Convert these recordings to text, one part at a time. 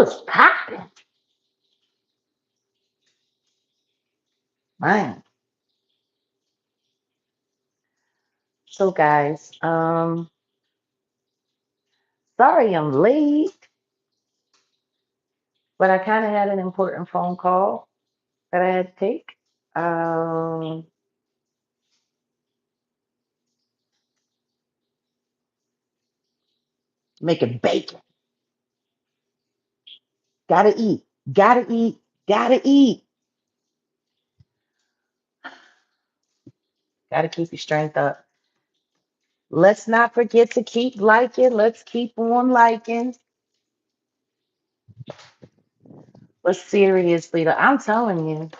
was popping. Man. So guys, sorry I'm late, but I kind of had an important phone call that I had to take. Um, Making bacon. Gotta eat. Gotta eat. Gotta eat. Gotta keep your strength up. Let's not forget to keep liking. Let's keep on liking. But seriously, though, I'm telling you,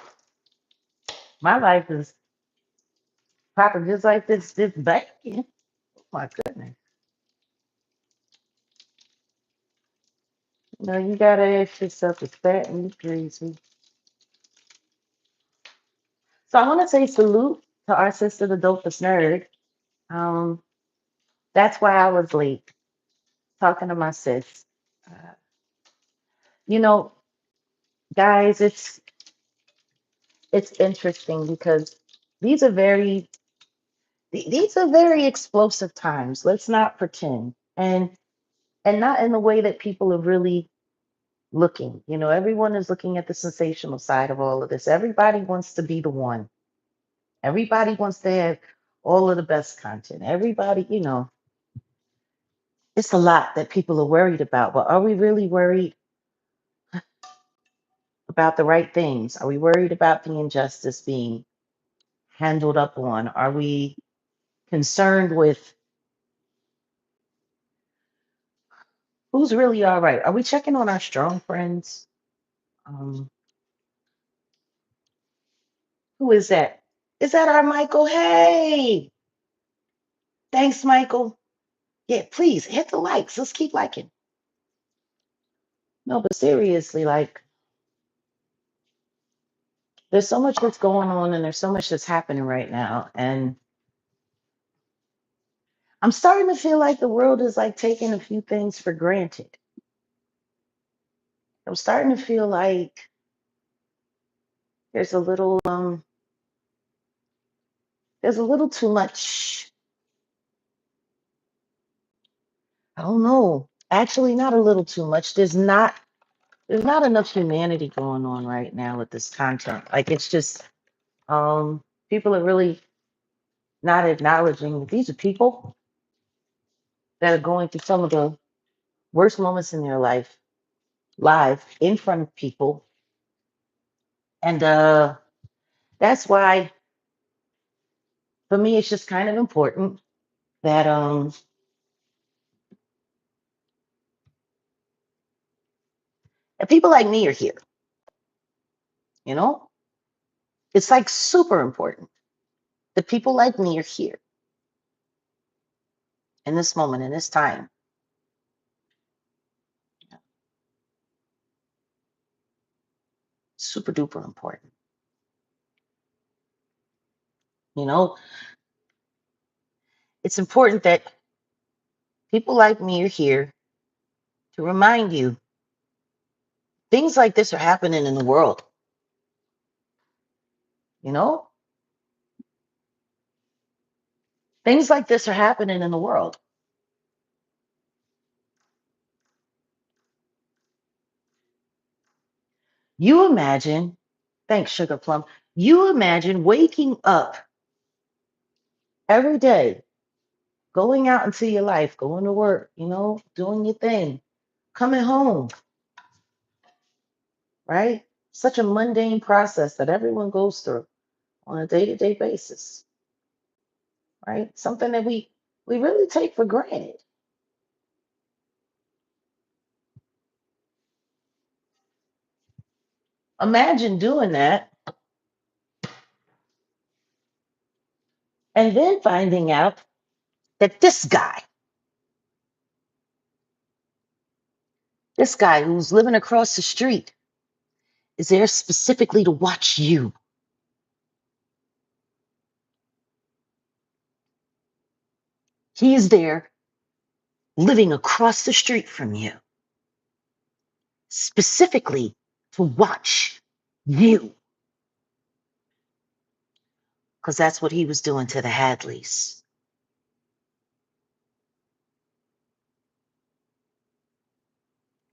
my life is popping just like this bacon. Oh my goodness. You know, you gotta ask yourself, is fat and greasy? So I want to say salute to our sister, the dopest nerd. Um, that's why I was late talking to my sis. Uh, you know, guys, it's interesting because these are very these are very explosive times. Let's not pretend, and not in the way that people are really looking. You know, everyone is looking at the sensational side of all of this. Everybody wants to be the one. Everybody wants to have all of the best content. Everybody, you know, it's a lot that people are worried about, but are we really worried about the right things? Are we worried about the injustice being handled up on? Are we concerned with who's really all right? Are we checking on our strong friends? Um, who is that? Is that our Michael? Hey, thanks, Michael. Yeah, please hit the likes. Let's keep liking. No, but seriously, like, there's so much that's going on and there's so much that's happening right now. And I'm starting to feel like the world is like taking a few things for granted. I'm starting to feel like there's a little there's a little too much. I don't know. Actually, not a little too much. There's not enough humanity going on right now with this content. Like it's just people are really not acknowledging that these are people that are going through some of the worst moments in their life live in front of people. And that's why for me it's just kind of important that that people like me are here, you know? It's like super important that people like me are here in this moment, in this time. Super duper important. You know, it's important that people like me are here to remind you things like this are happening in the world. You know, things like this are happening in the world. You imagine, thanks, Sugar Plum, you imagine waking up every day, going out into your life, going to work, you know, doing your thing, coming home, right? Such a mundane process that everyone goes through on a day-to-day basis, right? Something that we really take for granted. Imagine doing that and then finding out that this guy who's living across the street is there specifically to watch you. He is there living across the street from you. specifically to watch you, because that's what he was doing to the Hadleys.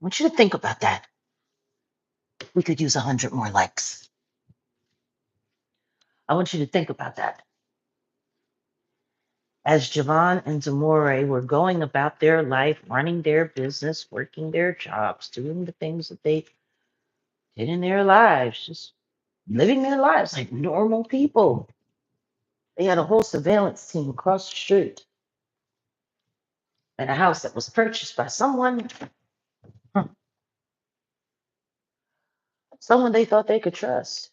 I want you to think about that. We could use 100 more likes. I want you to think about that. As Javon and Demoree were going about their life, running their business, working their jobs, doing the things that they did in their lives, just living their lives like normal people. They had a whole surveillance team across the street in a house that was purchased by someone they thought they could trust.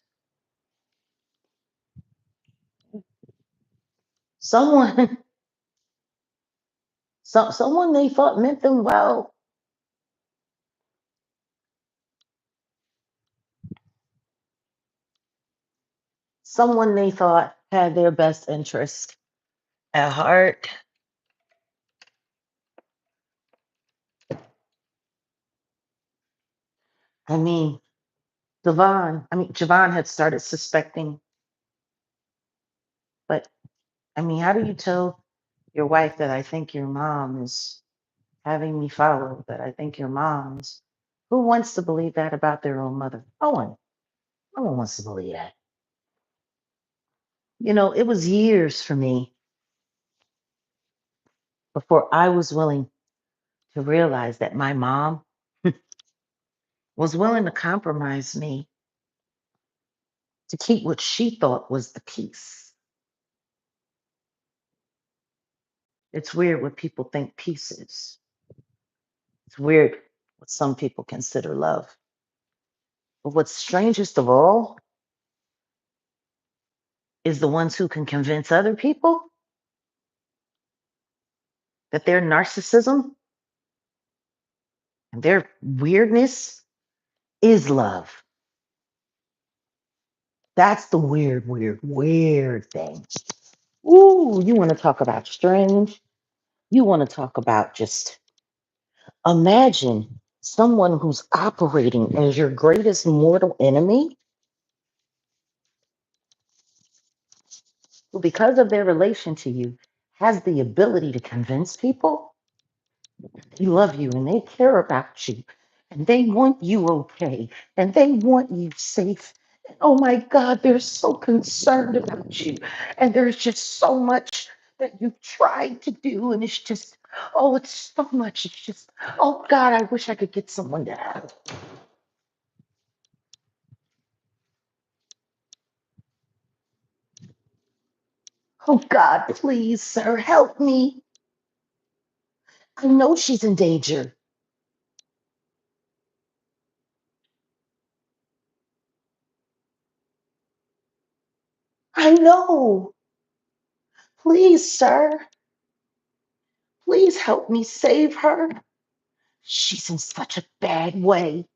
Someone, someone they thought meant them well. Someone they thought had their best interest at heart. I mean, Javon had started suspecting, but I mean, how do you tell your wife that I think your mom is having me followed, that I think your mom is? Who wants to believe that about their own mother? No one wants to believe that. It was years for me before I was willing to realize that my mom was willing to compromise me to keep what she thought was the peace. It's weird what people think peace is. It's weird what some people consider love. But what's strangest of all is the ones who can convince other people that their narcissism and their weirdness is love. That's the weird, weird, weird thing. Ooh, you want to talk about strange? You want to talk about just imagine someone who's operating as your greatest mortal enemy, who, because of their relation to you, has the ability to convince people they love you and they care about you and they want you okay and they want you safe. And oh my God, they're so concerned about you. And there's just so much that you've tried to do. And it's just, oh, it's so much. It's just, oh God, I wish I could get someone to help. Oh God, please, sir, help me. I know she's in danger. I know. Please, sir, please help me save her. She's in such a bad way.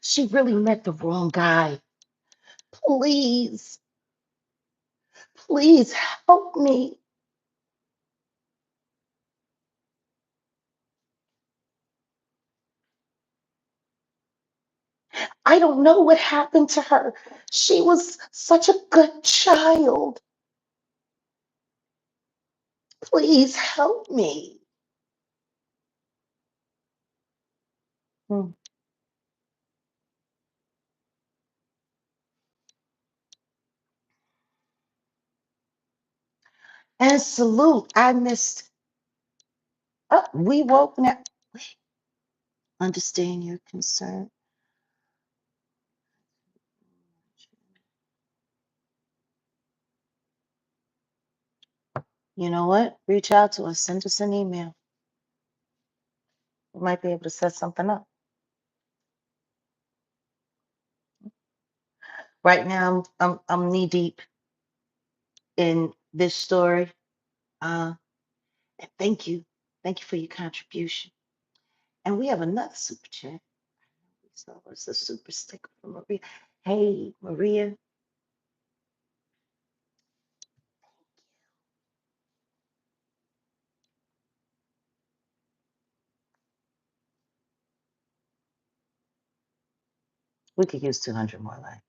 She really met the wrong guy. Please, please help me. I don't know what happened to her. She was such a good child. Please help me. Hmm. And salute, I missed. Oh, we woke now. Understand your concern. You know what? Reach out to us. Send us an email. We might be able to set something up. Right now, I'm knee deep in this story. And thank you for your contribution. And we have another super chat. So it's a super sticker from Maria. Hey, Maria. We could use 200 more likes.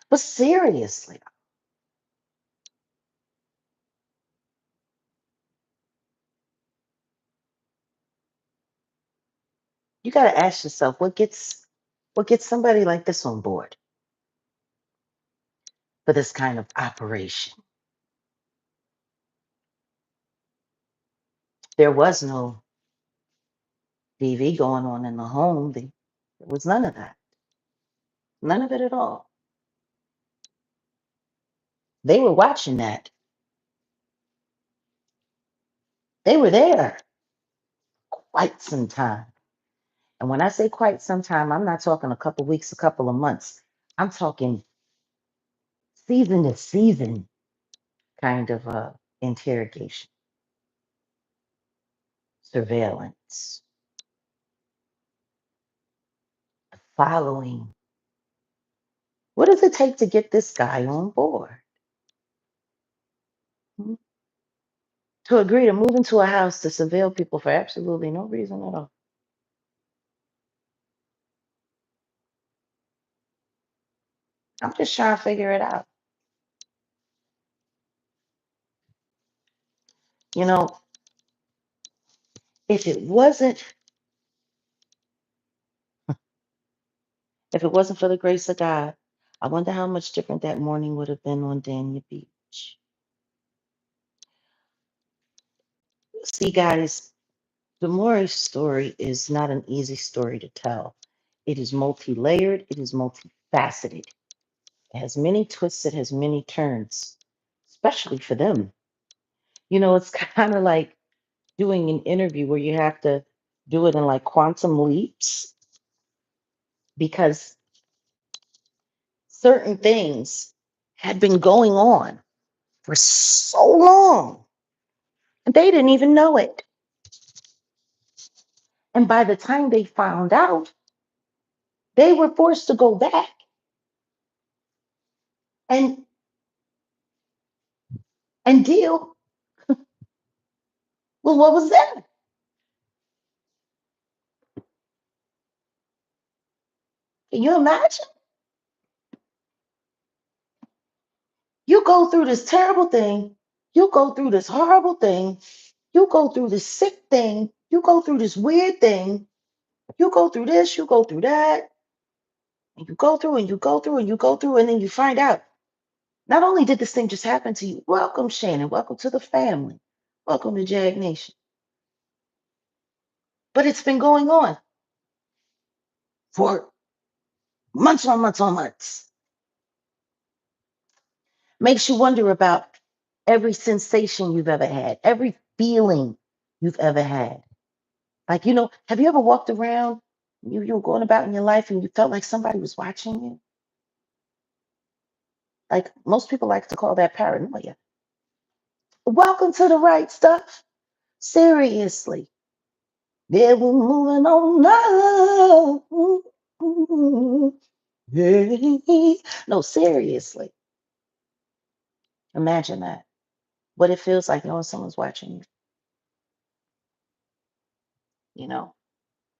But seriously, you got to ask yourself what gets somebody like this on board for this kind of operation. There was no DV going on in the home. There was none of that. None of it at all. They were watching that. They were there quite some time. And when I say quite some time, I'm not talking a couple weeks, a couple of months. I'm talking season to season kind of interrogation, surveillance, following. What does it take to get this guy on board? Hmm? To agree to move into a house to surveil people for absolutely no reason at all. I'm just trying to figure it out. You know, if it wasn't if it wasn't for the grace of God, I wonder how much different that morning would have been on Dania Beach. See, guys, Demoree's story is not an easy story to tell. It is multi-layered, it is multifaceted. It has many twists, it has many turns, especially for them. You know, it's kind of like doing an interview where you have to do it in like quantum leaps because certain things had been going on for so long and they didn't even know it. And by the time they found out, they were forced to go back and deal with what was there. Can you imagine? You go through this terrible thing, you go through this horrible thing, you go through this sick thing, you go through this weird thing, you go through this, you go through that, and you go through and you go through and you go through, and then you find out not only did this thing just happen to you, welcome Shannon, welcome to the family, welcome to Jag Nation, but it's been going on for months on months on months. Makes you wonder about every sensation you've ever had, every feeling you've ever had. Like, have you ever walked around, you were going about in your life and you felt like somebody was watching you? Like most people like to call that paranoia. Welcome to the right stuff. Seriously. Yeah, we're moving on now. Yeah. No, seriously. Imagine that. What it feels like knowing someone's watching you,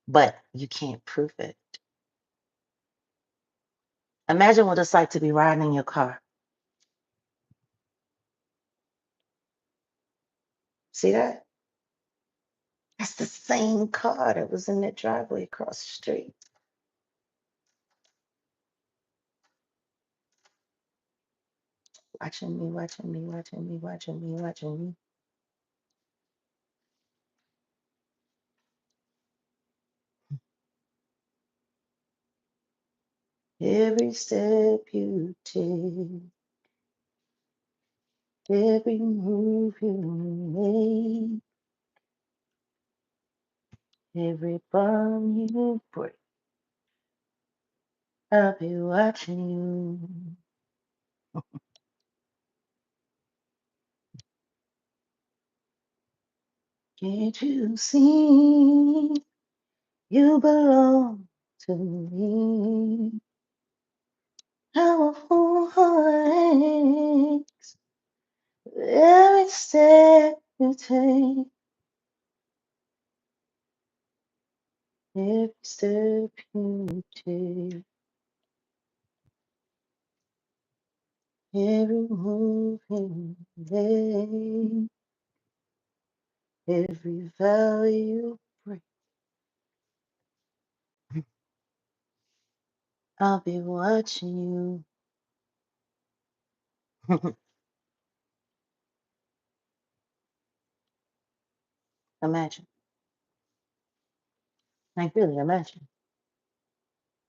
but you can't prove it. Imagine what it's like to be riding in your car. See that? That's the same car that was in that driveway across the street. Watching me, watching me, watching me, watching me, watching me. Every step you take, every move you make, every bond you break, I'll be watching you. Can't you see you belong to me? How a full heart aches every step you take. Every step you take, every move you make, every vow you break, I'll be watching you. Imagine. Like, really, imagine.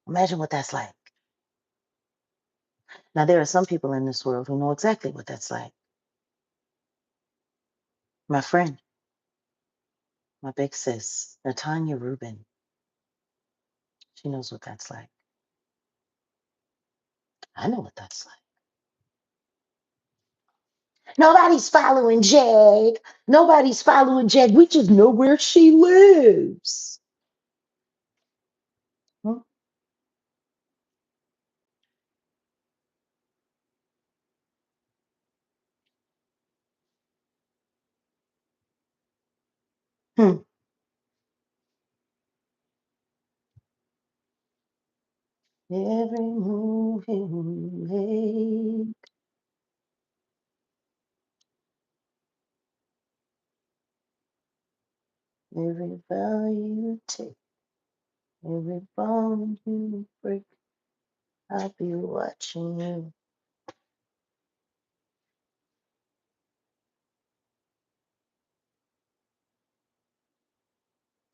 Imagine what that's like. Now, there are some people in this world who know exactly what that's like. My friend, my big sis, Natanya Rubin, she knows what that's like. I know what that's like. Nobody's following Jag. Nobody's following Jag. We just know where she lives. Hmm. Hmm. Every move you make, every vow you take, every bond you break, I'll be watching you.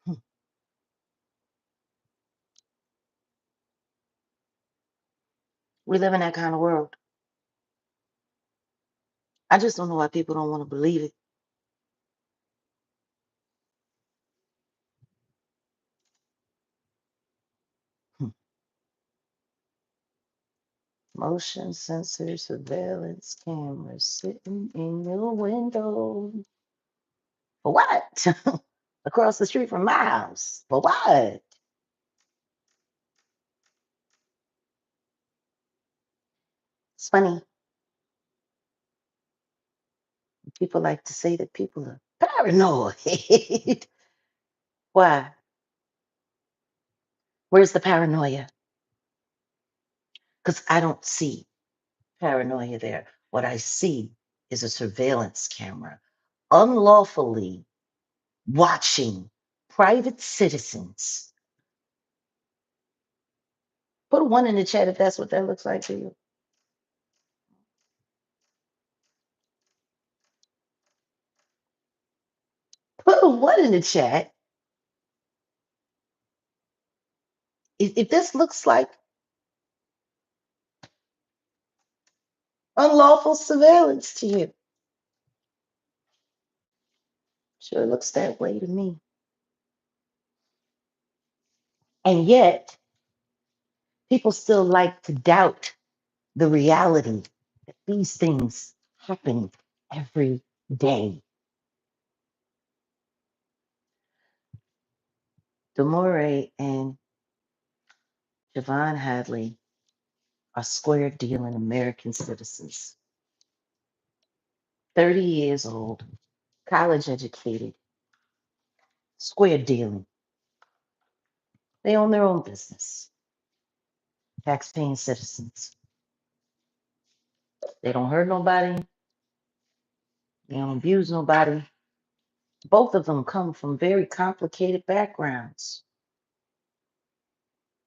Hmm. We live in that kind of world. I just don't know why people don't want to believe it. Hmm. Motion sensor surveillance cameras sitting in your window. For what? Across the street from my house. For what? It's funny. People like to say that people are paranoid. Why? Where's the paranoia? Because I don't see paranoia there. What I see is a surveillance camera unlawfully watching private citizens. Put a one in the chat if that's what that looks like to you. Put a one in the chat if this looks like unlawful surveillance to you. Sure looks that way to me. And yet, people still like to doubt the reality that these things happen every day. Demoree and Javon Hadley are square dealing American citizens, 30 years old, college educated, square dealing. They own their own business, tax-paying citizens. They don't hurt nobody, they don't abuse nobody. Both of them come from very complicated backgrounds.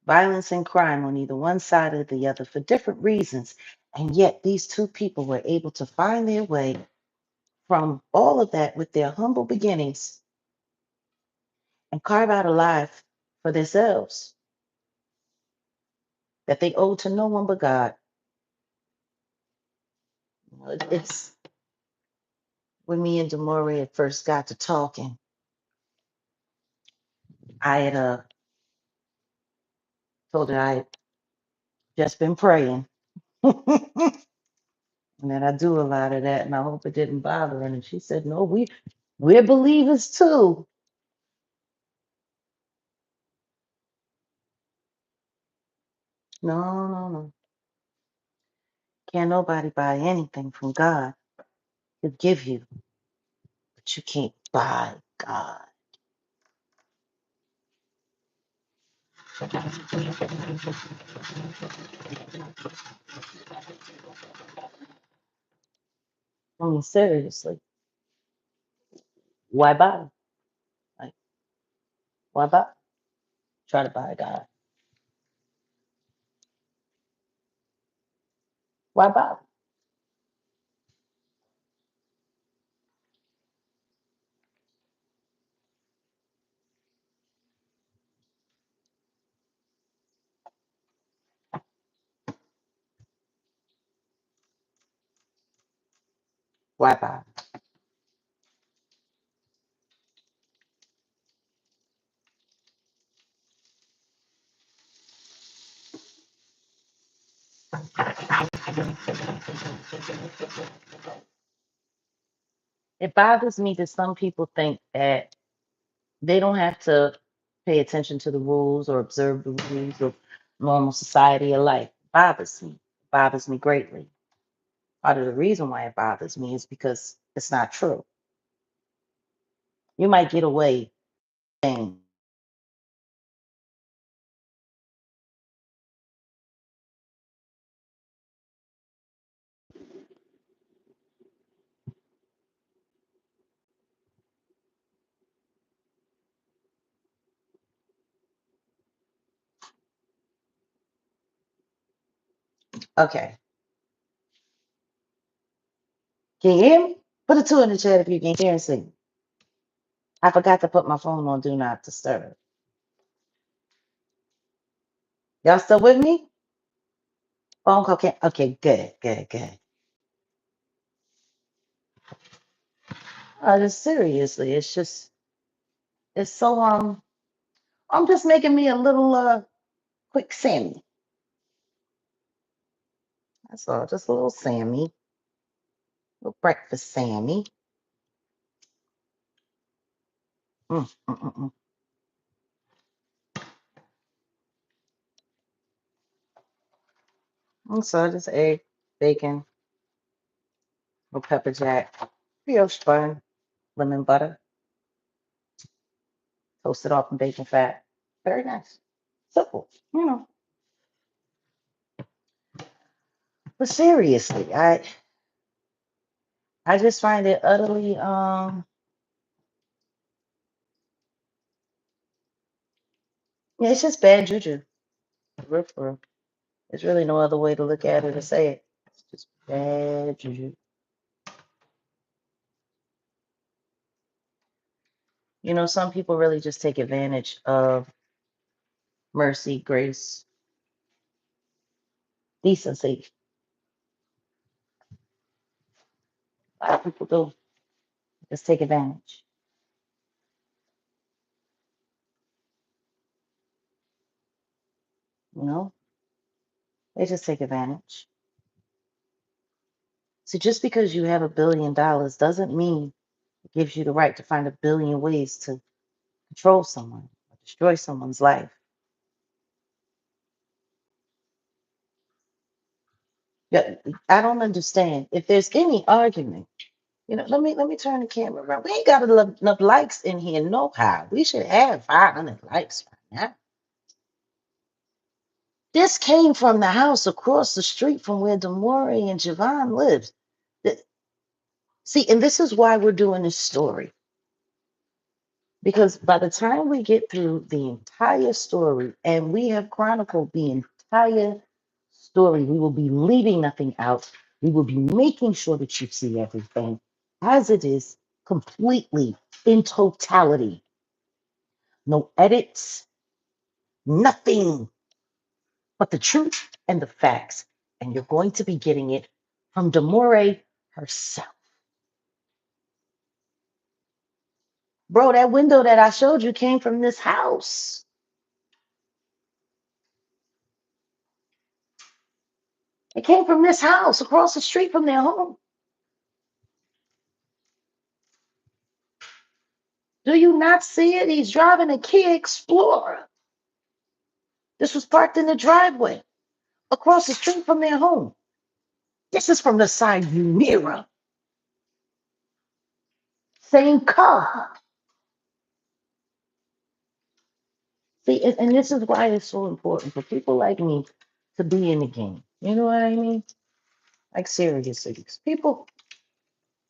Violence and crime on either one side or the other for different reasons. And yet these two people were able to find their way from all of that with their humble beginnings and carve out a life for themselves that they owe to no one but God. It's when me and Demoree had first got to talking, I had told her I had just been praying. And that I do a lot of that, and I hope it didn't bother her. And she said, "No, we're believers too." No, no, no. Can't nobody buy anything from God. He'll give you, but you can't buy God. I mean, seriously, why buy? Like, why buy? Try to buy a guy. Why buy? Why buy? It bothers me that some people think that they don't have to pay attention to the rules or observe the rules of normal society or life. It bothers me. It bothers me greatly. Part of the reason why it bothers me is because it's not true. You might get away saying, okay, can you hear me? Put a two in the chat if you can hear and see. I forgot to put my phone on Do Not Disturb. Y'all still with me? Phone call can't. Okay, good, good, good. Just seriously, it's just, it's so, I'm just making me a little, quick Sammy. That's all, just a little Sammy, little breakfast Sammy. Mm, mm, mm, mm. And so just egg, bacon, little pepper jack, brioche bun, lemon butter, toasted off in bacon fat. Very nice. Simple, you know. But seriously, I just find it utterly yeah, it's just bad juju. For real. There's really no other way to look at it or say it. It's just bad juju. You know, some people really just take advantage of mercy, grace, decency. A lot of people do just take advantage. You know, they just take advantage. So just because you have $1 billion doesn't mean it gives you the right to find a billion ways to control someone or destroy someone's life. Yeah, I don't understand. If there's any argument, you know, let me turn the camera around. We ain't got enough likes in here, no how. We should have 500 likes right now. This came from the house across the street from where Demoree and Javon lives. See, and this is why we're doing this story. Because by the time we get through the entire story and we have chronicled the entire story, we will be leaving nothing out. We will be making sure that you see everything as it is, completely in totality. No edits, nothing but the truth and the facts. And you're going to be getting it from Demoree herself. Bro, that window that I showed you came from this house. It came from this house across the street from their home. Do you not see it? He's driving a Kia Explorer. This was parked in the driveway across the street from their home. This is from the side view mirror. Same car. See, and this is why it's so important for people like me to be in the game. You know what I mean? Like seriously, 'cause people,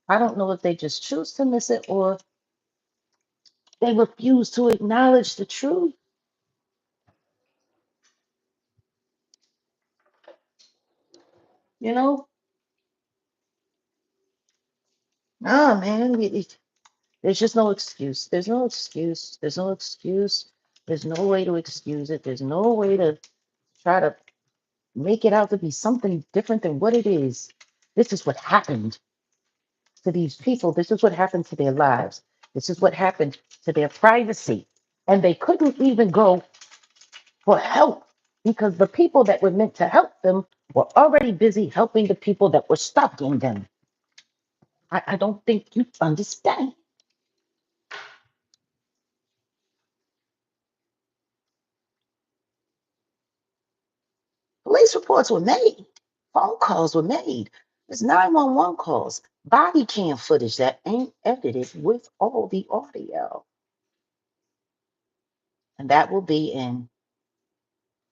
I don't know if they just choose to miss it or they refuse to acknowledge the truth. You know? Ah, man, there's just no excuse. There's no excuse. There's no excuse. There's no way to excuse it. There's no way to try to make it out to be something different than what it is. This is what happened to these people. This is what happened to their lives. This is what happened to their privacy. And they couldn't even go for help because the people that were meant to help them were already busy helping the people that were stalking them. I don't think you understand. Police reports were made, phone calls were made. There's 911 calls, body cam footage that ain't edited with all the audio. And that will be in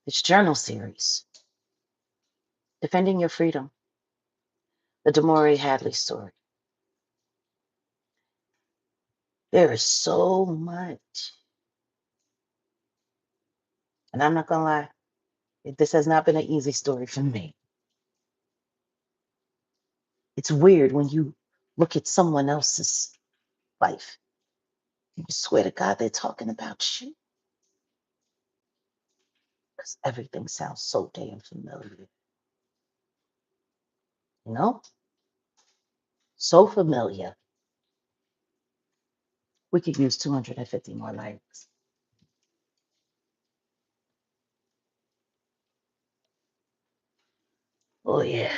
this journal series, Defending Your Freedom, the Demoree Hadley story. There is so much. And I'm not going to lie, this has not been an easy story for me. It's weird when you look at someone else's life. You swear to God they're talking about you because everything sounds so damn familiar. You know? So familiar. We could use 250 more likes. Oh, yeah.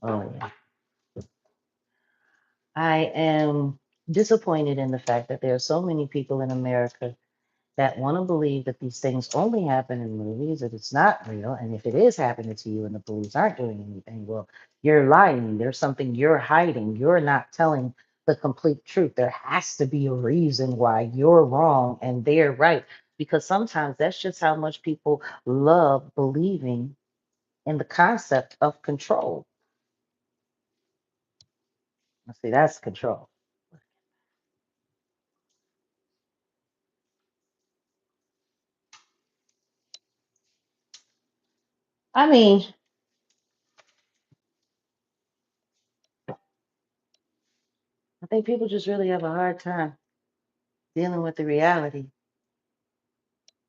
Oh, yeah. I am disappointed in the fact that there are so many people in America that want to believe that these things only happen in movies, that it's not real. And if it is happening to you and the police aren't doing anything, well, you're lying. There's something you're hiding. You're not telling the complete truth. There has to be a reason why you're wrong and they're right. Because sometimes that's just how much people love believing in the concept of control. See, that's control. I mean, I think people just really have a hard time dealing with the reality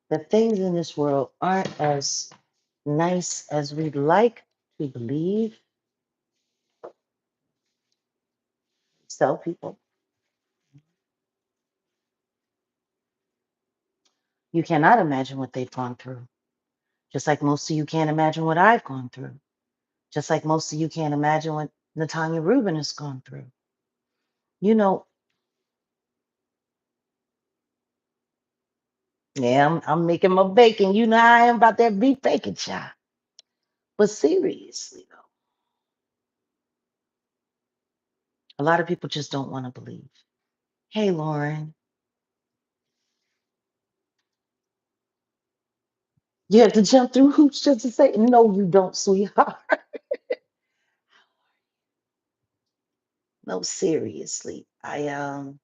that things in this world aren't as nice as we'd like to believe. So, people, you cannot imagine what they've gone through. Just like most of you can't imagine what I've gone through. Just like most of you can't imagine what Natanya Rubin has gone through. You know, yeah, I'm making my bacon. You know, I am about that beef bacon shop. But seriously, though, a lot of people just don't want to believe. Hey, Lauren, you have to jump through hoops just to say, no, you don't, sweetheart. No, seriously. I'm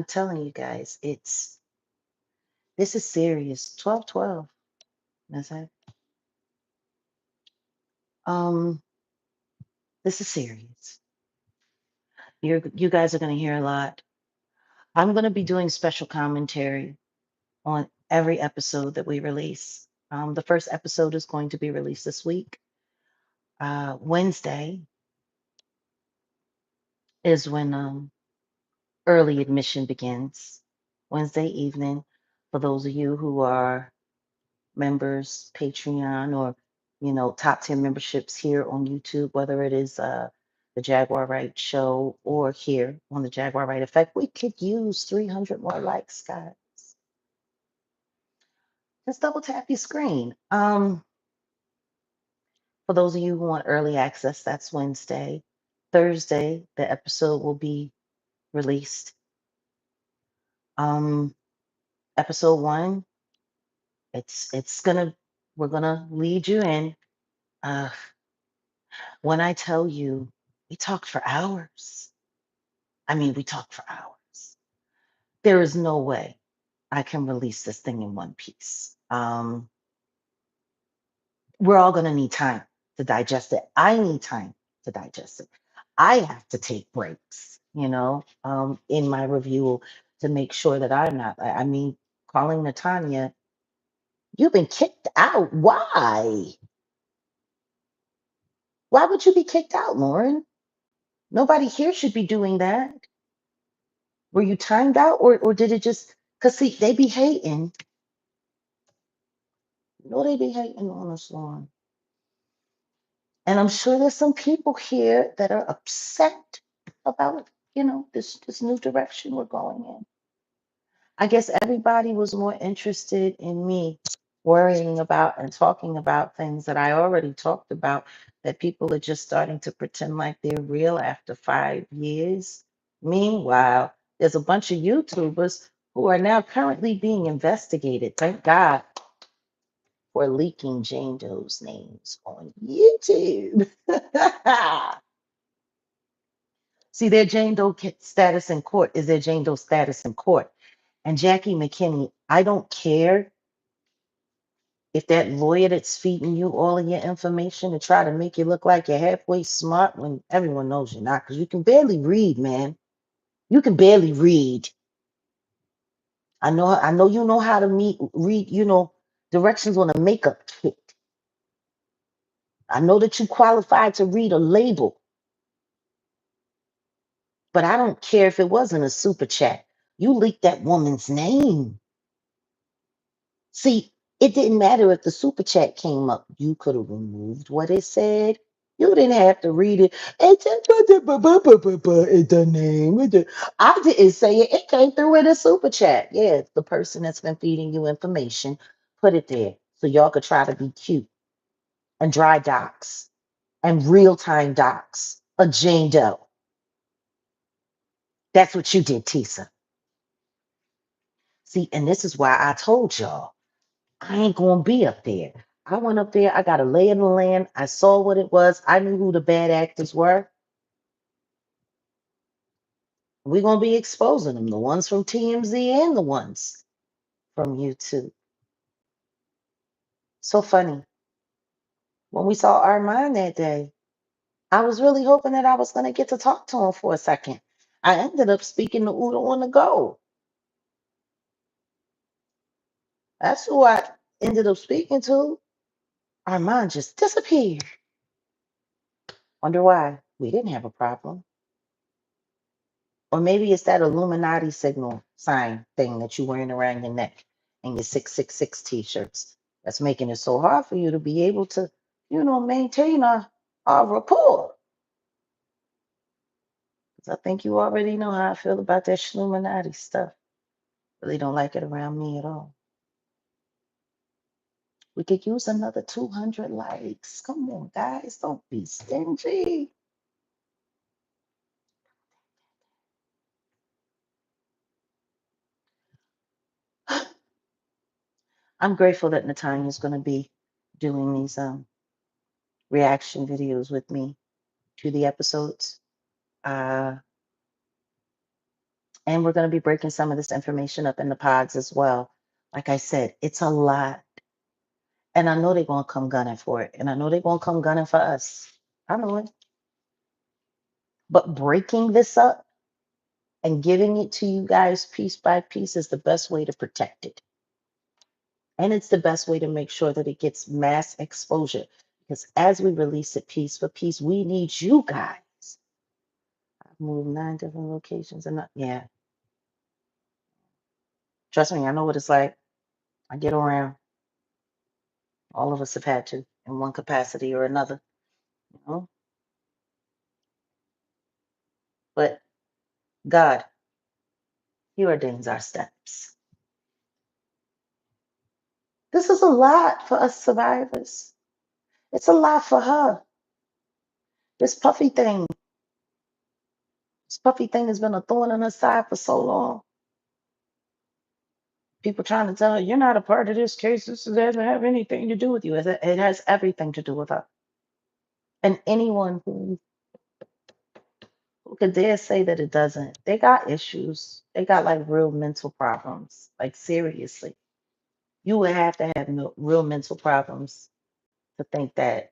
telling you guys, this is serious. 12-12. That's it. Um, this is serious. You guys are gonna hear a lot. I'm gonna be doing special commentary on every episode that we release. The first episode is going to be released this week. Wednesday is when early admission begins. Wednesday evening, for those of you who are members, Patreon, or top 10 memberships here on YouTube, whether it is the Jaguar Wright show or here on the Jaguar Wright Effect. We could use 300 more likes, guys. Just double tap your screen. For those of you who want early access, that's Wednesday. Thursday, the episode will be released. Um, episode one, it's gonna we're gonna lead you in. Uh, when I tell you, we talked for hours. I mean, we talked for hours. There is no way I can release this thing in one piece. We're all gonna need time to digest it. I need time to digest it. I have to take breaks, in my review to make sure that I'm not. I mean, calling Natanya, you've been kicked out. Why? Why would you be kicked out, Lauren? Nobody here should be doing that. Were you timed out, or did it just? Cause see, they be hating. No, they be hating on us, Lauren. And I'm sure there's some people here that are upset about, this new direction we're going in. I guess everybody was more interested in me worrying about and talking about things that I already talked about, that people are just starting to pretend like they're real after 5 years. Meanwhile, there's a bunch of YouTubers who are now currently being investigated. Thank God for leaking Jane Doe's names on YouTube. See, their Jane Doe status in court is their Jane Doe status in court. And Jackie McKinney, I don't care if that lawyer that's feeding you all of your information to try to make you look like you're halfway smart when everyone knows you're not, because you can barely read, man. You can barely read. I know you know how to read, directions on a makeup kit. I know that you qualified to read a label, but I don't care if it wasn't a super chat. You leaked that woman's name. See, it didn't matter if the super chat came up. You could have removed what it said. You didn't have to read it. It's the name. I didn't say it. It came through in a super chat. Yeah, the person that's been feeding you information put it there so y'all could try to be cute and dry docs and real time docs. A Jane Doe. That's what you did, Tisa. See, and this is why I told y'all. I ain't gonna be up there. I went up there, I got a lay of the land. I saw what it was. I knew who the bad actors were. We're gonna be exposing them, the ones from TMZ and the ones from YouTube. So funny. When we saw Armand that day, I was really hoping that I was gonna get to talk to him for a second. I ended up speaking to Udo on the go. That's who I ended up speaking to. Armand just disappeared. Wonder why? We didn't have a problem. Or maybe it's that Illuminati signal sign thing that you're wearing around your neck and your 666 t-shirts that's making it so hard for you to be able to, maintain a rapport. Because I think you already know how I feel about that Illuminati stuff. Really don't like it around me at all. We could use another 200 likes. Come on, guys. Don't be stingy. I'm grateful that Natanya is going to be doing these reaction videos with me to the episodes. And we're going to be breaking some of this information up in the pods as well. Like I said, it's a lot. And I know they're going to come gunning for it. And I know they're going to come gunning for us. I know it. But breaking this up and giving it to you guys piece by piece is the best way to protect it. And it's the best way to make sure that it gets mass exposure. Because as we release it piece for piece, we need you guys. I've moved 9 different locations. And yeah, trust me, I know what it's like. I get around. All of us have had to in one capacity or another. You know? But God, He ordains our steps. This is a lot for us survivors. It's a lot for her. This puffy thing. This puppy thing has been a thorn in her side for so long. People trying to tell her, you're not a part of this case. This doesn't have anything to do with you. It has everything to do with her. And anyone who could dare say that it doesn't, they got issues. They got like real mental problems. Like seriously. You would have to have real mental problems to think that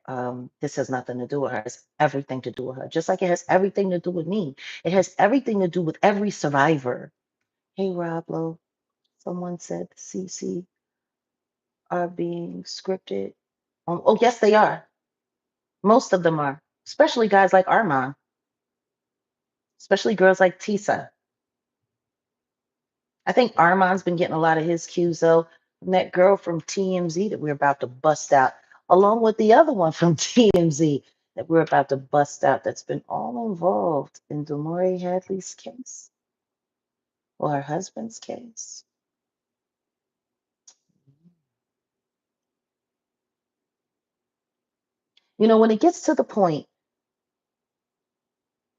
this has nothing to do with her. It's everything to do with her. Just like it has everything to do with me. It has everything to do with every survivor. Hey, Roblo. Someone said the CC are being scripted. Oh, yes, they are. Most of them are, especially guys like Armand, especially girls like Tisa. I think Armand's been getting a lot of his cues, though, from that girl from TMZ that we're about to bust out, along with the other one from TMZ that we're about to bust out that's been all involved in Demoree Hadley's case or her husband's case. You know, when it gets to the point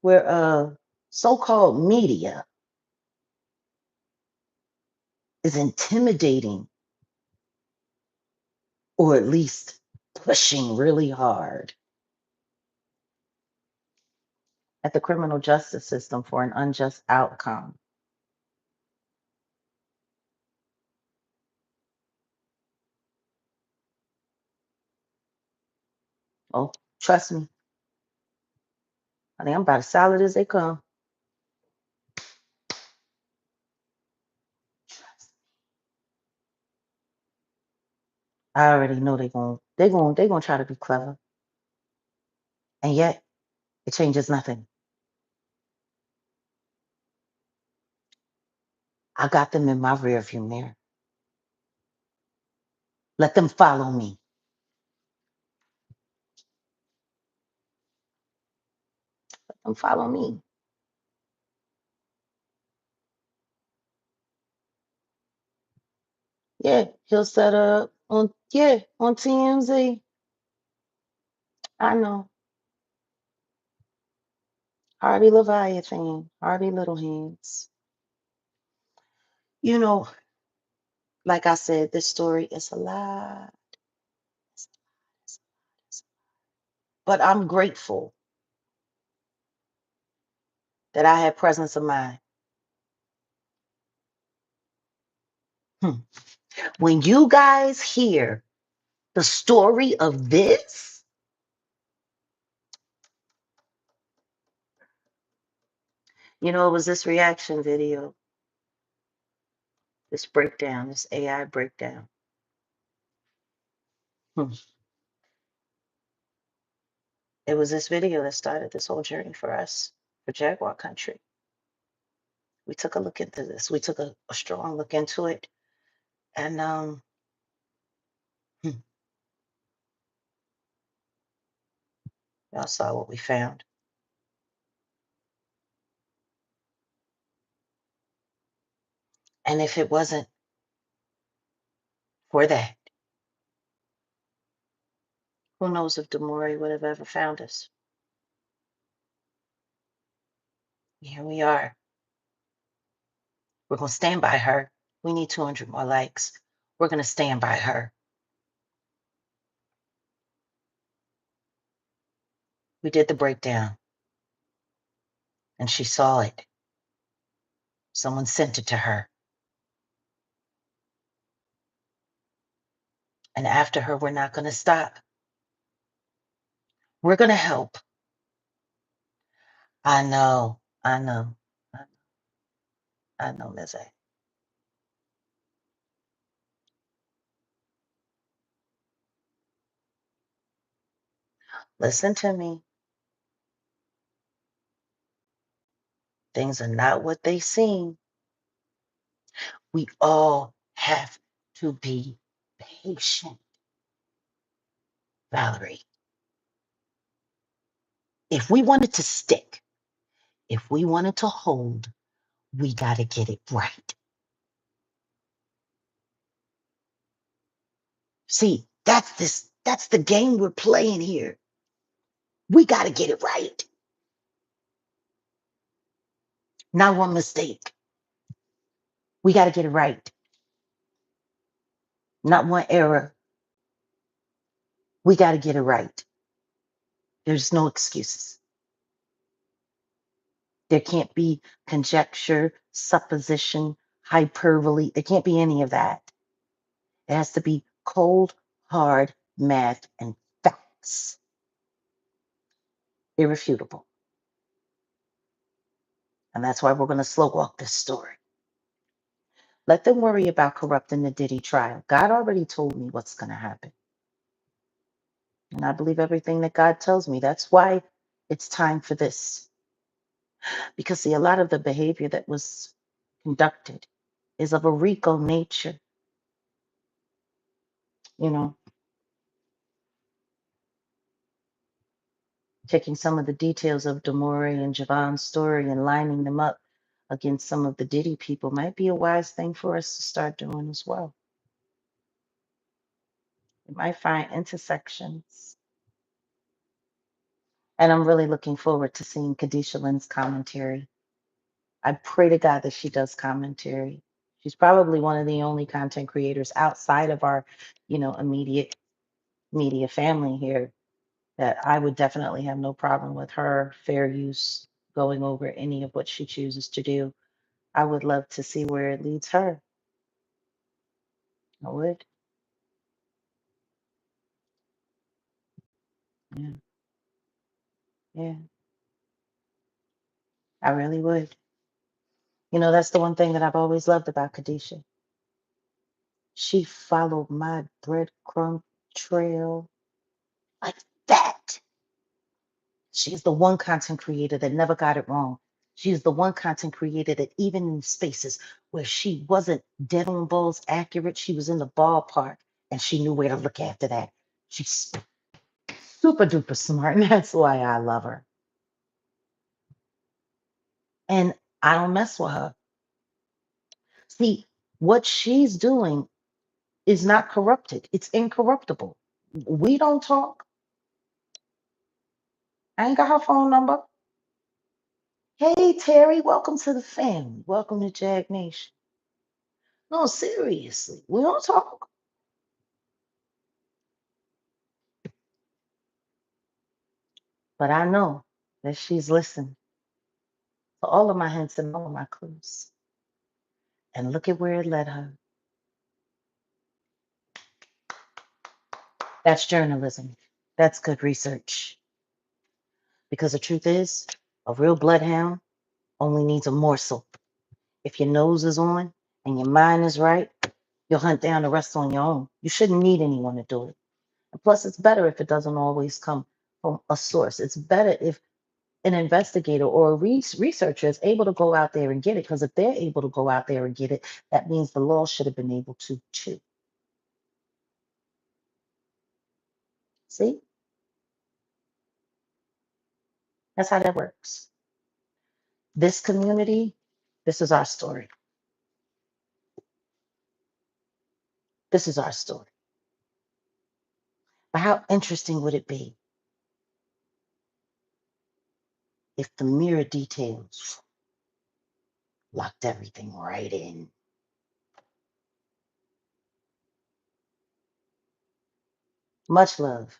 where so-called media is intimidating or at least pushing really hard at the criminal justice system for an unjust outcome. Oh, trust me, honey, I'm about as solid as they come. I already know they're gonna try to be clever, and yet it changes nothing. I got them in my rearview mirror. Let them follow me. Let them follow me. Yeah, he'll set up on TMZ. I know. Hardy Leviathan, Hardy Little Hands. You know, like I said, this story is a lot. But I'm grateful that I had presence of mind. Hmm. When you guys hear the story of this, you know, it was this reaction video, this breakdown, this AI breakdown. Hmm. It was this video that started this whole journey for us, for Jaguar Country. We took a look into this. We took a strong look into it. And hmm, y'all saw what we found. And if it wasn't for that, who knows if Demoree would have ever found us? Here we are. We're going to stand by her. We need 200 more likes. We're going to stand by her. We did the breakdown, and she saw it. Someone sent it to her. And after her, we're not going to stop. We're going to help. I know, I know, I know, Ms. A. Listen to me. Things are not what they seem. We all have to be patient, Valerie. If we wanted to stick, if we wanted to hold, we got to get it right. See, that's the game we're playing here. We got to get it right. Not one mistake. We got to get it right. Not one error. We got to get it right. There's no excuses. There can't be conjecture, supposition, hyperbole. There can't be any of that. It has to be cold, hard math and facts. Irrefutable. And that's why we're going to slow walk this story. Let them worry about corrupting the Diddy trial. God already told me what's going to happen. And I believe everything that God tells me. That's why it's time for this. Because, see, a lot of the behavior that was conducted is of a RICO nature. You know, taking some of the details of Demoree and Javon's story and lining them up against some of the Diddy people might be a wise thing for us to start doing as well. We might find intersections. And I'm really looking forward to seeing Kadisha Lynn's commentary. I pray to God that she does commentary. She's probably one of the only content creators outside of our, immediate media family here that I would definitely have no problem with her fair use going over any of what she chooses to do. I would love to see where it leads her. I would. Yeah. Yeah. I really would. That's the one thing that I've always loved about Kadisha. She followed my breadcrumb trail like that. She is the one content creator that never got it wrong. She is the one content creator that even in spaces where she wasn't dead on balls accurate, she was in the ballpark and she knew where to look after that. She's super duper smart, and that's why I love her. And I don't mess with her. See, what she's doing is not corrupted. It's incorruptible. We don't talk. I ain't got her phone number. Hey, Terry, welcome to the family. Welcome to Jag Nation. No, seriously, we don't talk. But I know that she's listened to all of my hints and all of my clues. And look at where it led her. That's journalism. That's good research. Because the truth is, a real bloodhound only needs a morsel. If your nose is on and your mind is right, you'll hunt down the rest on your own. You shouldn't need anyone to do it. And plus, it's better if it doesn't always come from a source. It's better if an investigator or a researcher is able to go out there and get it. Because if they're able to go out there and get it, that means the law should have been able to too. See? That's how that works. This community, this is our story. This is our story. But how interesting would it be if the mirror details locked everything right in? Much love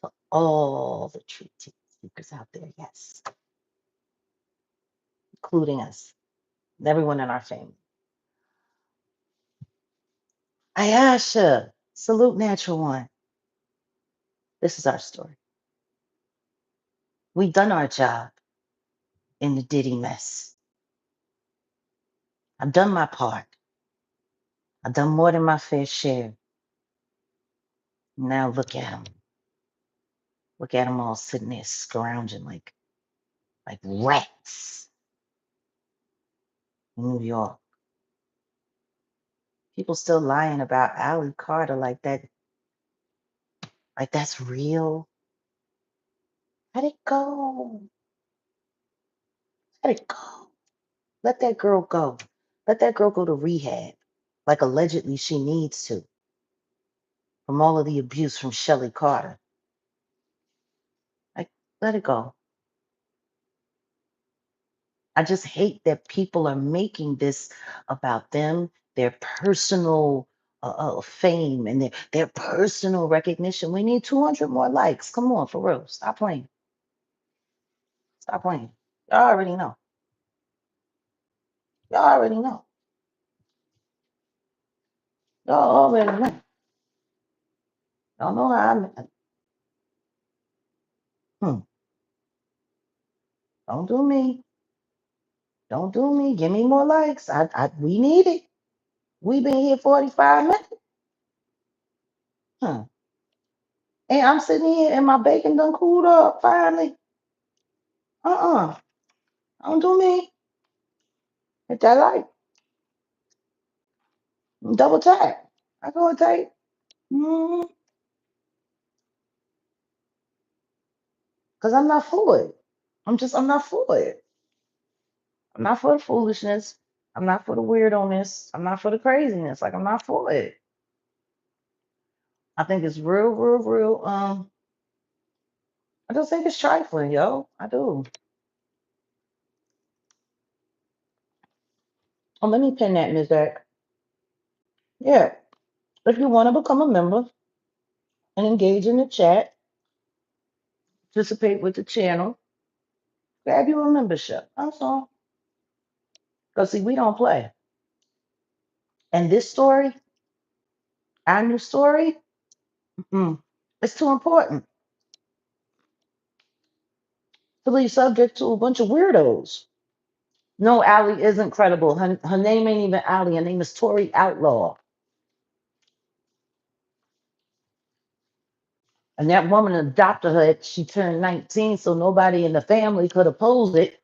to all the truth seekers out there, yes, including us, and everyone in our family. Ayasha, salute natural one. This is our story. We've done our job in the Diddy mess. I've done my part. I've done more than my fair share. Now look at them. Look at them all sitting there scrounging like rats in New York. People still lying about Allie Carter like that. Like that's real. Let it go. Let it go. Let that girl go. Let that girl go to rehab, like allegedly she needs to, from all of the abuse from Shelly Carter. Like, let it go. I just hate that people are making this about them, their personal fame and their personal recognition. We need 200 more likes. Come on, for real. Stop playing. Stop playing. Y'all already know. Y'all already know. Y'all already know. Y'all know how I'm. Hmm. Don't do me. Don't do me. Give me more likes. We need it. We been here 45 minutes. Huh. And I'm sitting here and my bacon done cooled up finally. Uh-uh. Don't do me. Hit that like. Double tap. I go and take. Because I'm not for it. I'm not for it. I'm not for the foolishness. I'm not for the weirdoness. I'm not for the craziness. Like, I'm not for it. I think it's real, real, real. I just think it's trifling, yo. I do. Oh, let me pin that, Ms. Zach. Yeah. If you want to become a member and engage in the chat, participate with the channel, grab you a membership. That's all. Because, see, we don't play. And this story, our new story, it's too important to be subject to a bunch of weirdos. No, Allie isn't credible. Her name ain't even Allie. Her name is Tori Outlaw. And that woman adopted her. She turned 19, so nobody in the family could oppose it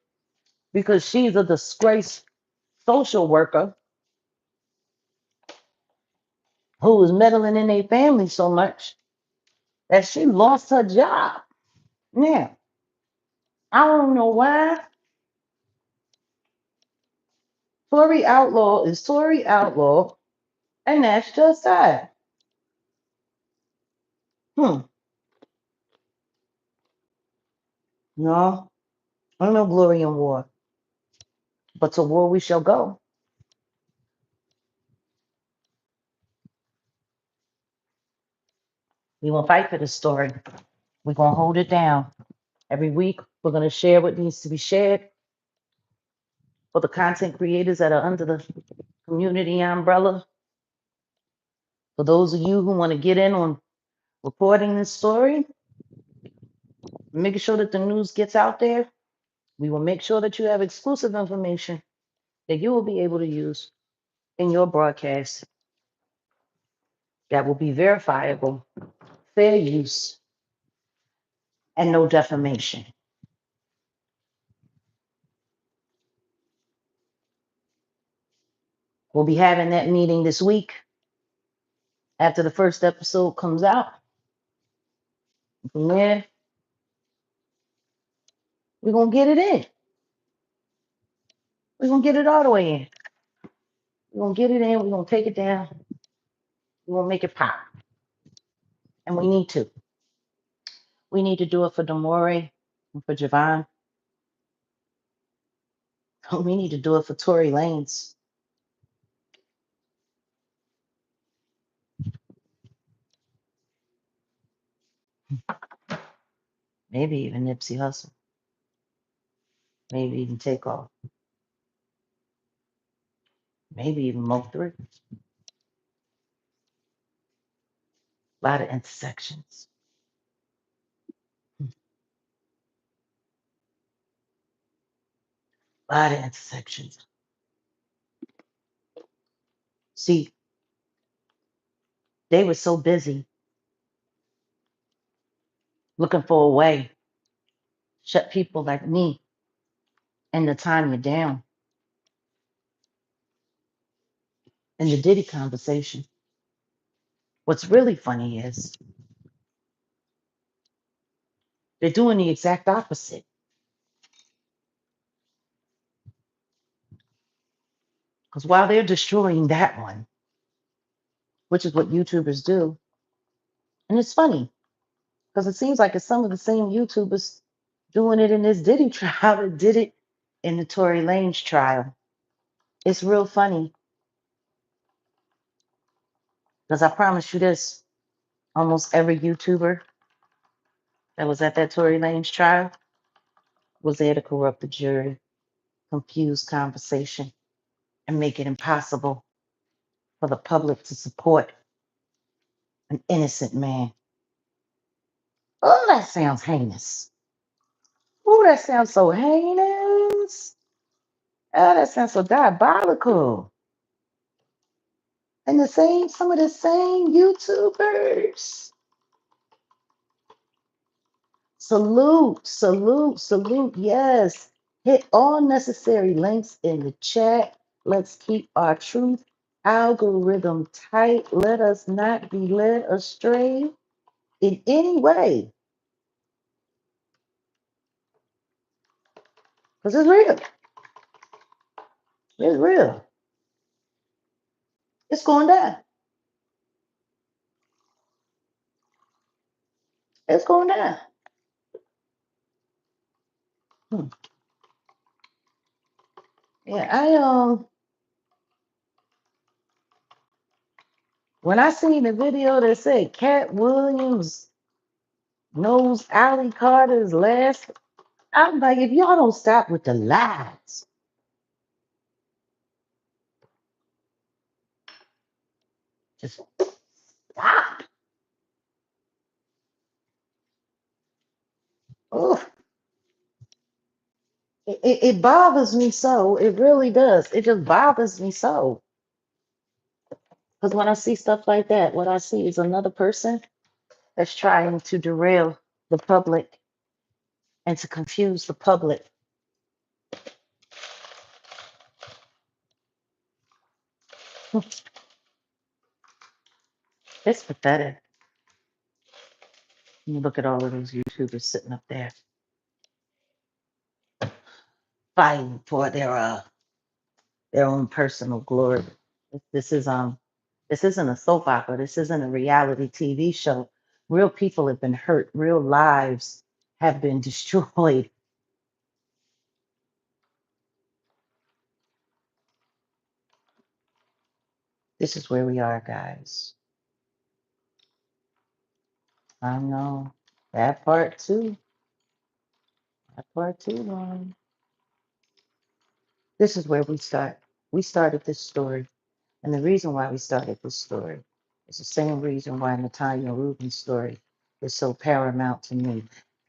because she's a disgraced social worker who was meddling in their family so much that she lost her job. Now, I don't know why Tori Outlaw is Tori Outlaw, and that's just that. No, ain't no glory in war, but to war we shall go. We will fight for this story. We're going to hold it down. Every week, we're going to share what needs to be shared for the content creators that are under the community umbrella. For those of you who want to get in on reporting this story, making sure that the news gets out there, we will make sure that you have exclusive information that you will be able to use in your broadcast that will be verifiable, fair use, and no defamation. We'll be having that meeting this week after the first episode comes out. From there, we're going to get it in. We're going to get it all the way in. We're going to get it in. We're going to take it down. We're going to make it pop. And we need to. We need to do it for Demoree and for Javon. We need to do it for Tory Lanez. Maybe even Nipsey Hussle. Maybe even Takeoff. Maybe even Mo3. A lot of intersections. A lot of intersections. See, they were so busy looking for a way to shut people like me and to time you down in the Diddy conversation. What's really funny is they're doing the exact opposite. Because while they're destroying that one, which is what YouTubers do, and it's funny because it seems like it's some of the same YouTubers doing it in this Diddy trial that did it in the Tory Lanez trial. It's real funny because I promise you this, almost every YouTuber that was at that Tory Lanez trial was there to corrupt the jury, confuse conversation, and make it impossible for the public to support an innocent man. Oh, that sounds heinous. Oh, that sounds so heinous. Oh, that sounds so diabolical. And some of the same YouTubers. Salute, salute, salute. Yes. Hit all necessary links in the chat. Let's keep our truth algorithm tight. Let us not be led astray in any way. Because it's real. It's real. It's going down. It's going down. Hmm. Yeah, when I seen the video that said Cat Williams knows Ali Carter's last, I'm like, if y'all don't stop with the lies, just stop. Ugh. It bothers me so. It really does. It just bothers me so. Because when I see stuff like that, what I see is another person that's trying to derail the public and to confuse the public. It's pathetic. You look at all of those YouTubers sitting up there fighting for their own personal glory. This is this isn't a soap opera. This isn't a reality TV show. Real people have been hurt. Real lives have been destroyed. This is where we are, guys. I know that part too. That part too, Lauren. This is where we start. We started this story, and the reason why we started this story is the same reason why Natalia Rubin's story is so paramount to me.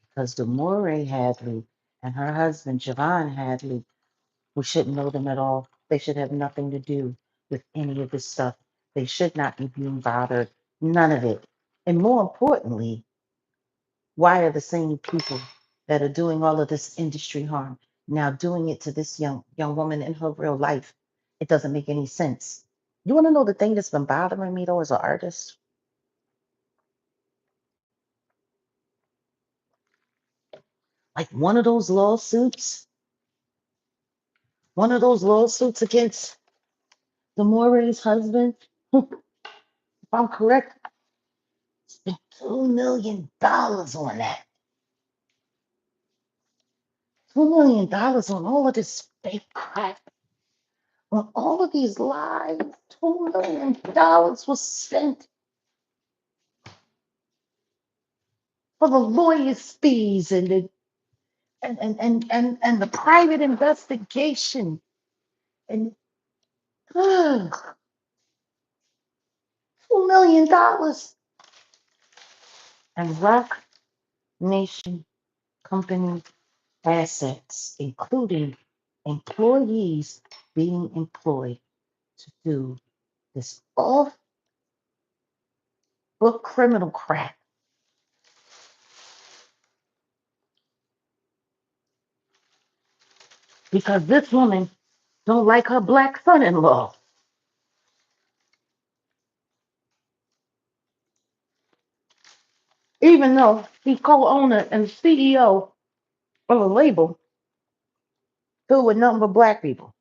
Because Demoree Hadley and her husband, Javon Hadley, we shouldn't know them at all. They should have nothing to do with any of this stuff. They should not be being bothered. None of it. And more importantly, why are the same people that are doing all of this industry harm now doing it to this young woman in her real life? It doesn't make any sense. You want to know the thing that's been bothering me though as an artist? Like one of those lawsuits against Demoree's husband, if I'm correct, spent $2 million on that. $2 million on all of this fake crap, on all of these lies. $2 million was spent for the lawyer's fees and the private investigation and $2 million and Rock Nation company assets, including employees being employed to do this off book criminal crap. Because this woman don't like her black son-in-law. Even though he's co-owner and CEO of a label filled with nothing but black people.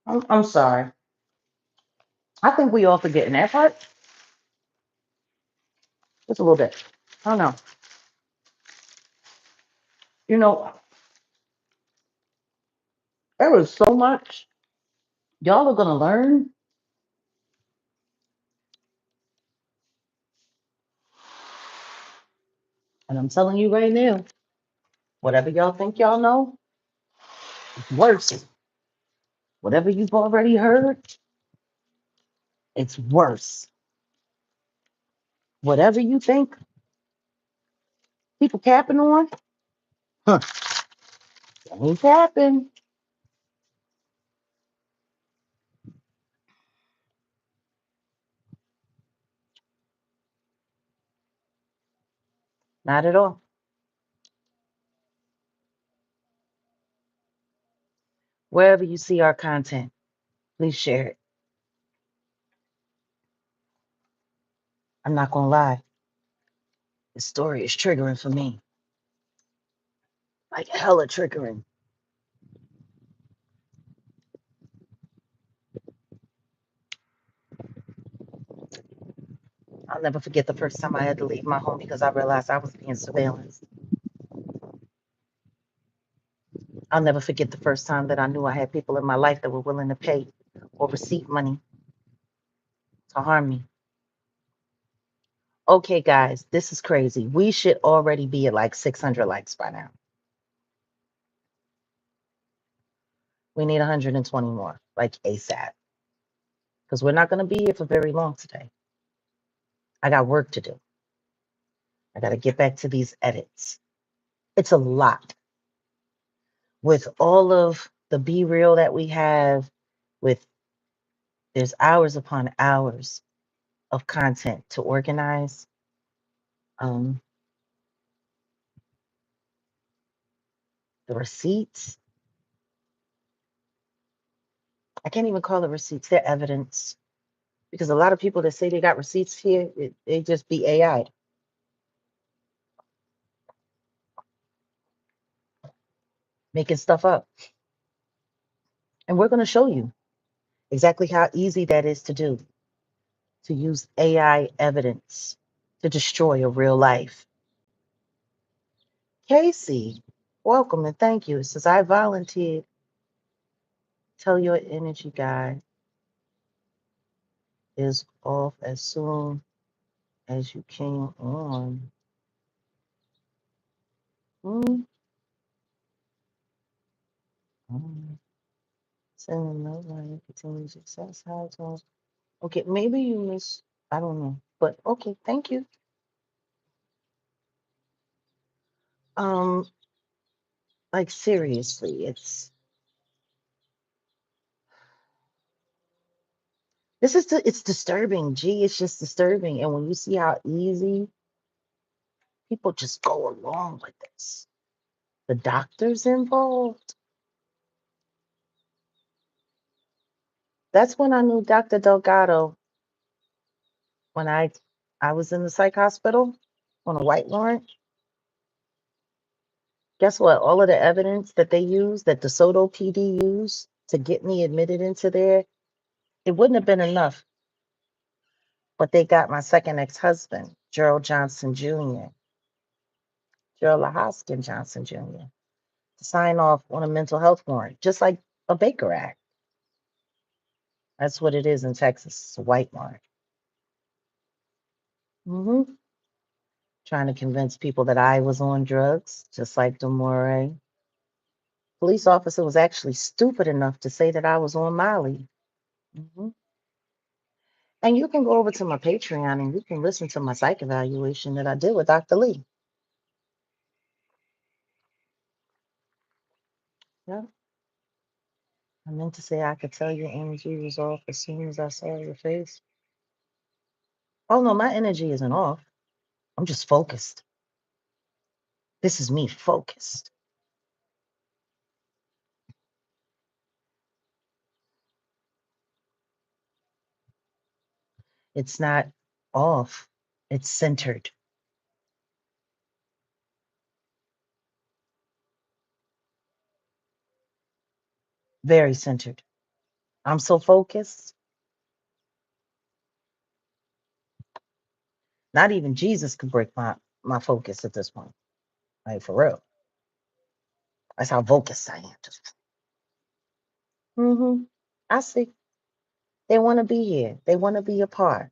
I'm sorry. I think we all forgetting that part. Just a little bit. I don't know. You know, there was so much y'all are gonna learn, and I'm telling you right now, whatever y'all think y'all know, it's worse. Whatever you've already heard, it's worse. Whatever you think people capping on, huh, they ain't capping. Not at all. Wherever you see our content, please share it. I'm not gonna lie, this story is triggering for me. Like hella triggering. I'll never forget the first time I had to leave my home because I realized I was being surveilled. I'll never forget the first time that I knew I had people in my life that were willing to pay or receive money to harm me. Okay, guys, this is crazy. We should already be at like 600 likes by now. We need 120 more, like ASAP, because we're not going to be here for very long today. I got work to do. I got to get back to these edits. It's a lot. With all of the Be Real that we have, with there's hours upon hours of content to organize. Um, the receipts, I can't even call it receipts, they're evidence. Because a lot of people that say they got receipts here, they just be AI, making stuff up. And we're going to show you exactly how easy that is to do, to use AI evidence to destroy a real life. Casey, welcome and thank you. It says, I volunteered. Tell your energy guy is off as soon as you came on. Mm, Sending no line, continue success. How to? Okay, maybe you miss. I don't know, but okay, thank you. Um, like seriously, it's disturbing. Gee, it's just disturbing. And when you see how easy people just go along with this, the doctors involved. That's when I knew Dr. Delgado when I was in the psych hospital on a white warrant. Guess what? All of the evidence that they used, that DeSoto PD used to get me admitted into there, it wouldn't have been enough. But they got my second ex-husband, Gerald Johnson Jr., Gerald LaHoskin Johnson Jr., to sign off on a mental health warrant, just like a Baker Act. That's what it is in Texas. It's a white warrant. Trying to convince people that I was on drugs, just like Demoree. Police officer was actually stupid enough to say that I was on Molly. hmm And you can go over to my Patreon and you can listen to my psych evaluation that I did with Dr. Lee. Yeah. I meant to say I could tell your energy was off as soon as I saw your face. Oh no, my energy isn't off. I'm just focused. This is me focused. It's not off. It's centered. Very centered. I'm so focused. Not even Jesus could break my focus at this point. Like for real. That's how focused I am. Just, I see. They want to be here. They want to be a part.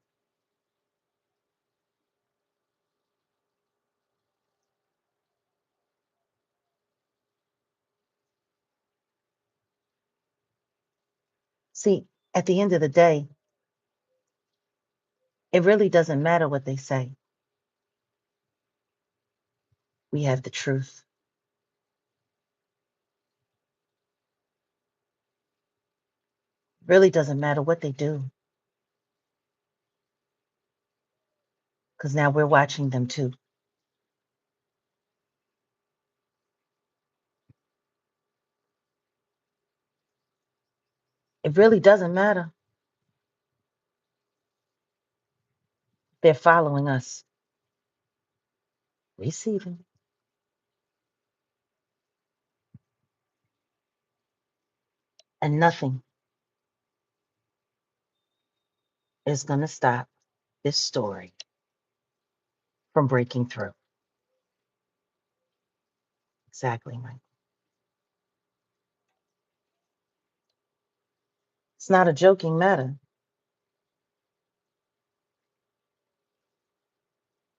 See, at the end of the day, it really doesn't matter what they say. We have the truth. It really doesn't matter what they do. Because now we're watching them too. It really doesn't matter. They're following us, receiving. And nothing is going to stop this story from breaking through. Exactly, Mike. It's not a joking matter.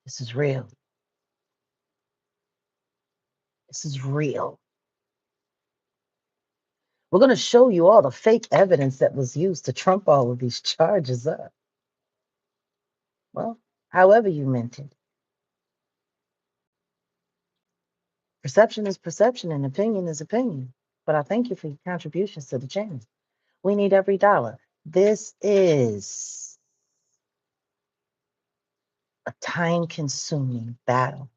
This is real. This is real. We're going to show you all the fake evidence that was used to trump all of these charges up. Well, however you meant it. Perception is perception and opinion is opinion. But I thank you for your contributions to the channel. We need every dollar. This is a time-consuming battle.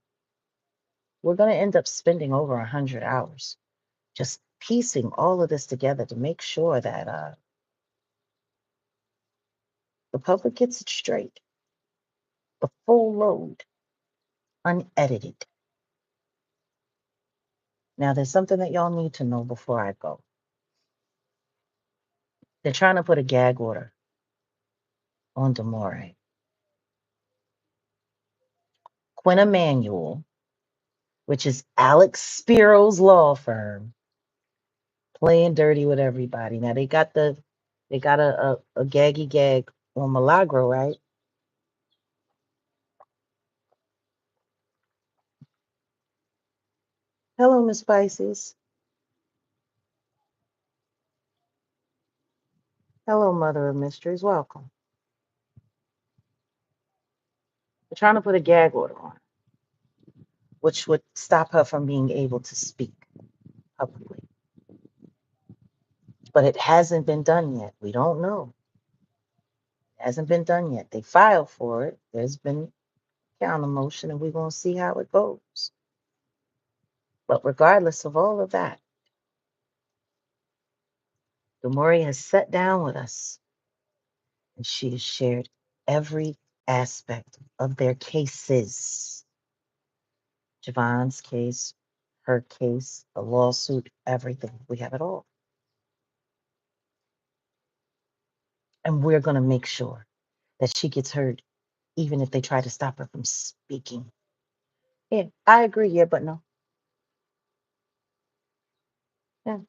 We're going to end up spending over 100 hours just piecing all of this together to make sure that the public gets it straight. The full load, unedited. Now, there's something that y'all need to know before I go. They're trying to put a gag order on Demoree. Quinn Emanuel, which is Alex Spiro's law firm, playing dirty with everybody. Now they got a gaggy gag on Milagro, right? Hello, Miss Pisces. Hello, Mother of Mysteries. Welcome. They're trying to put a gag order on her, which would stop her from being able to speak publicly. But it hasn't been done yet. We don't know. It hasn't been done yet. They filed for it. There's been counter motion, and we're going to see how it goes. But regardless of all of that, Demoree has sat down with us, and she has shared every aspect of their cases. Javon's case, her case, the lawsuit, everything. We have it all. And we're going to make sure that she gets heard, even if they try to stop her from speaking. Yeah, I agree. Yeah, but no. Yeah.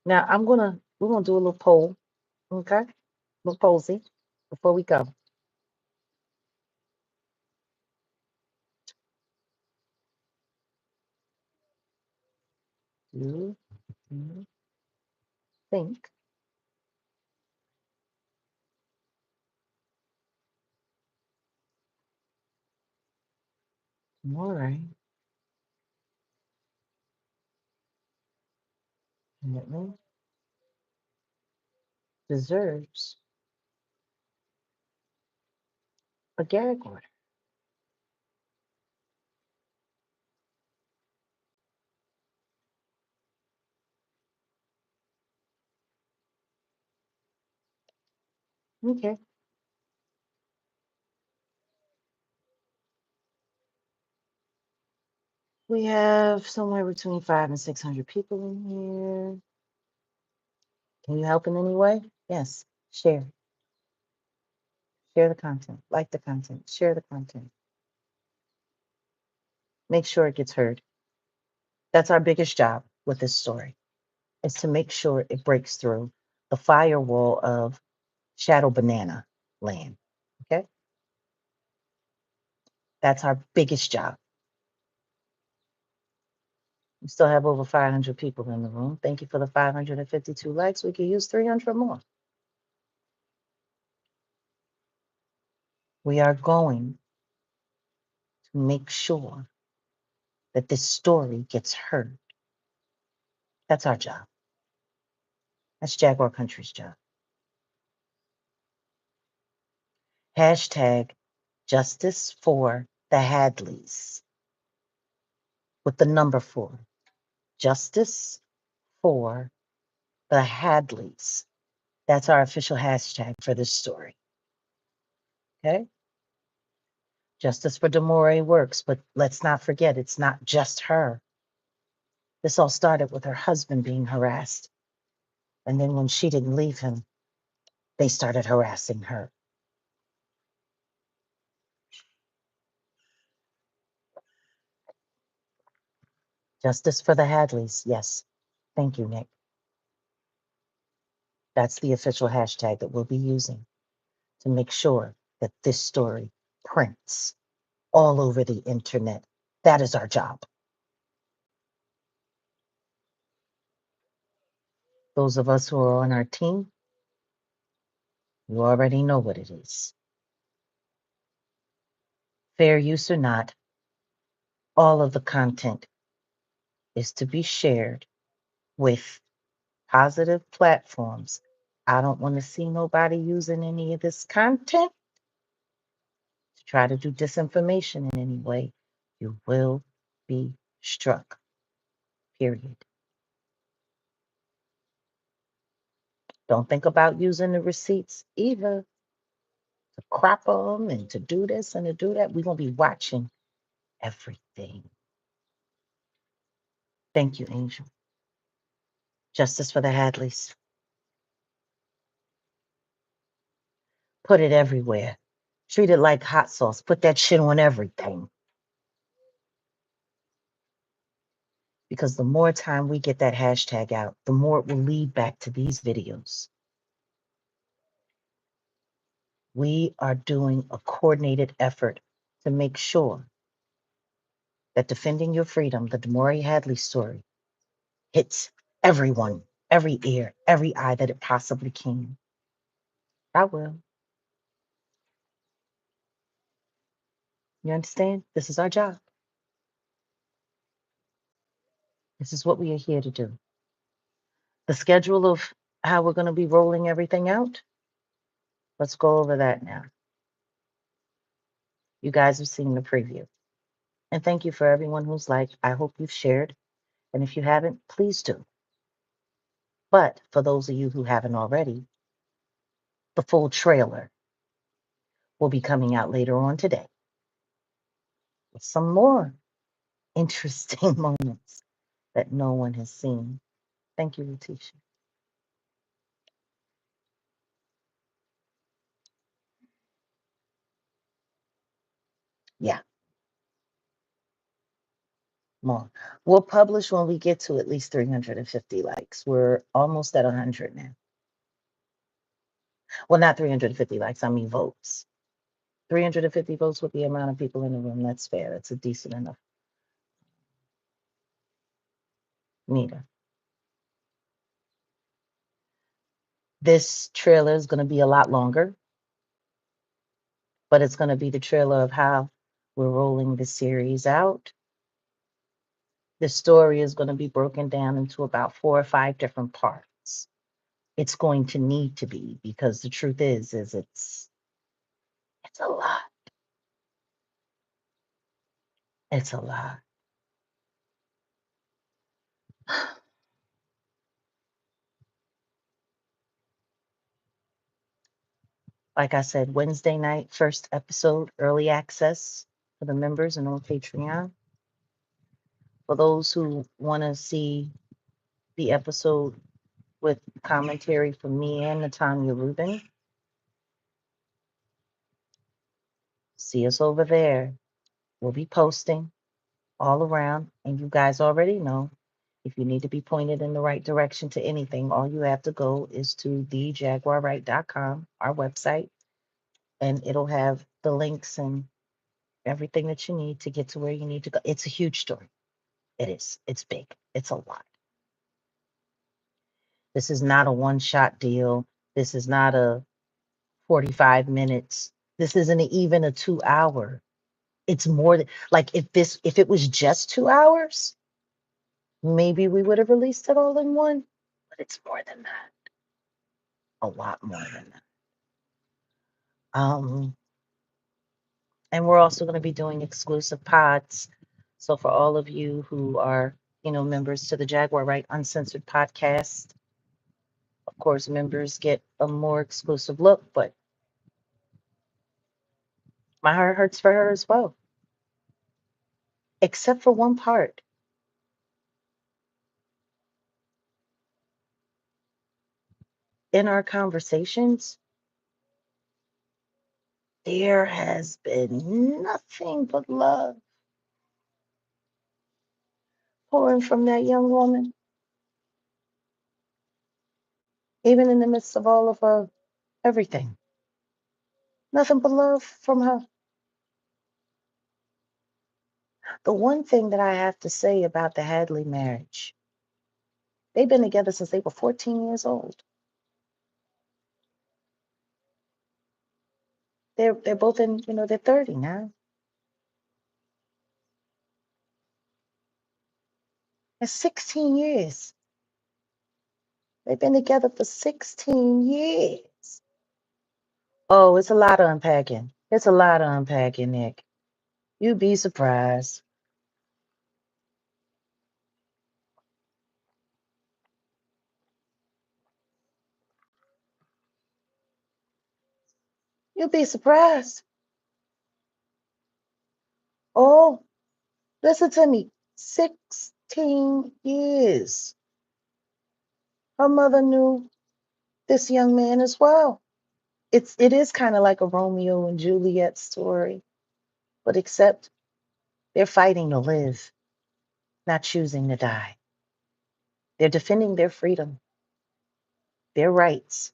Now we're gonna do a little poll, okay? A little posy before we go. Do you think Murray commitment deserves a gag order? Okay. We have somewhere between 500 and 600 people in here. Can you help in any way? Yes. Share. Share the content. Like the content. Share the content. Make sure it gets heard. That's our biggest job with this story, is to make sure it breaks through the firewall of Shadow Banana Land. Okay? That's our biggest job. We still have over 500 people in the room. Thank you for the 552 likes. We could use 300 more. We are going to make sure that this story gets heard. That's our job. That's Jaguar Country's job. Hashtag justice for the Hadleys with the number 4. Justice for the Hadleys. That's our official hashtag for this story. Okay? Justice for Demoree works, but let's not forget it's not just her. This all started with her husband being harassed. And then when she didn't leave him, they started harassing her. Justice for the Hadleys. Yes. Thank you, Nick. That's the official hashtag that we'll be using to make sure that this story prints all over the internet. That is our job. Those of us who are on our team, you already know what it is. Fair use or not, all of the content is to be shared with positive platforms. I don't want to see nobody using any of this content to try to do disinformation in any way. You will be struck. Period. Don't think about using the receipts either to crop them and to do this and to do that. We're going to be watching everything. Thank you, Angel. Justice for the Hadleys. Put it everywhere. Treat it like hot sauce. Put that shit on everything. Because the more time we get that hashtag out, the more it will lead back to these videos. We are doing a coordinated effort to make sure that defending your freedom, the Demoree Hadley story, hits everyone, every ear, every eye that it possibly can. I will. You understand? This is our job. This is what we are here to do. The schedule of how we're going to be rolling everything out, let's go over that now. You guys have seen the preview. And thank you for everyone who's liked. I hope you've shared. And if you haven't, please do. But for those of you who haven't already, the full trailer will be coming out later on today with some more interesting moments that no one has seen. Thank you, Letitia. Yeah, more. We'll publish when we get to at least 350 likes. We're almost at 100 now. Well, not 350 likes, I mean votes. 350 votes with the amount of people in the room. That's fair. That's a decent enough meter. This trailer is going to be a lot longer, but it's going to be the trailer of how we're rolling the series out. The story is going to be broken down into about 4 or 5 different parts. It's going to need to be, because the truth is it's a lot. It's a lot. Like I said, Wednesday night, first episode, early access for the members and on Patreon. For those who want to see the episode with commentary from me and Natanya Rubin, see us over there. We'll be posting. all around. And you guys already know if you need to be pointed in the right direction to anything, all you have to go is to thejaguarwright.com, our website, and it'll have the links and everything that you need to get to where you need to go. It's a huge story. It is. It's big. It's a lot. This is not a one-shot deal. This is not a 45 minutes. This isn't even a 2 hour. It's more than, like, if it was just 2 hours, maybe we would have released it all in one, but it's more than that. A lot more than that. And we're also going to be doing exclusive pods. So for all of you who are, members to the Jaguar Wright Uncensored podcast, of course, members get a more exclusive look, but my heart hurts for her as well, except for one part. In our conversations, there has been nothing but love pouring from that young woman, even in the midst of all of everything. Nothing but love from her. The one thing that I have to say about the Hadley marriage, they've been together since they were 14 years old. They're both in, they're 30 now. It's 16 years. They've been together for 16 years. Oh, it's a lot of unpacking. It's a lot of unpacking, Nick. You'd be surprised. You'd be surprised. Oh, listen to me. 16 years. Her mother knew this young man as well. It is kind of like a Romeo and Juliet story, but except they're fighting to live, not choosing to die. They're defending their freedom, their rights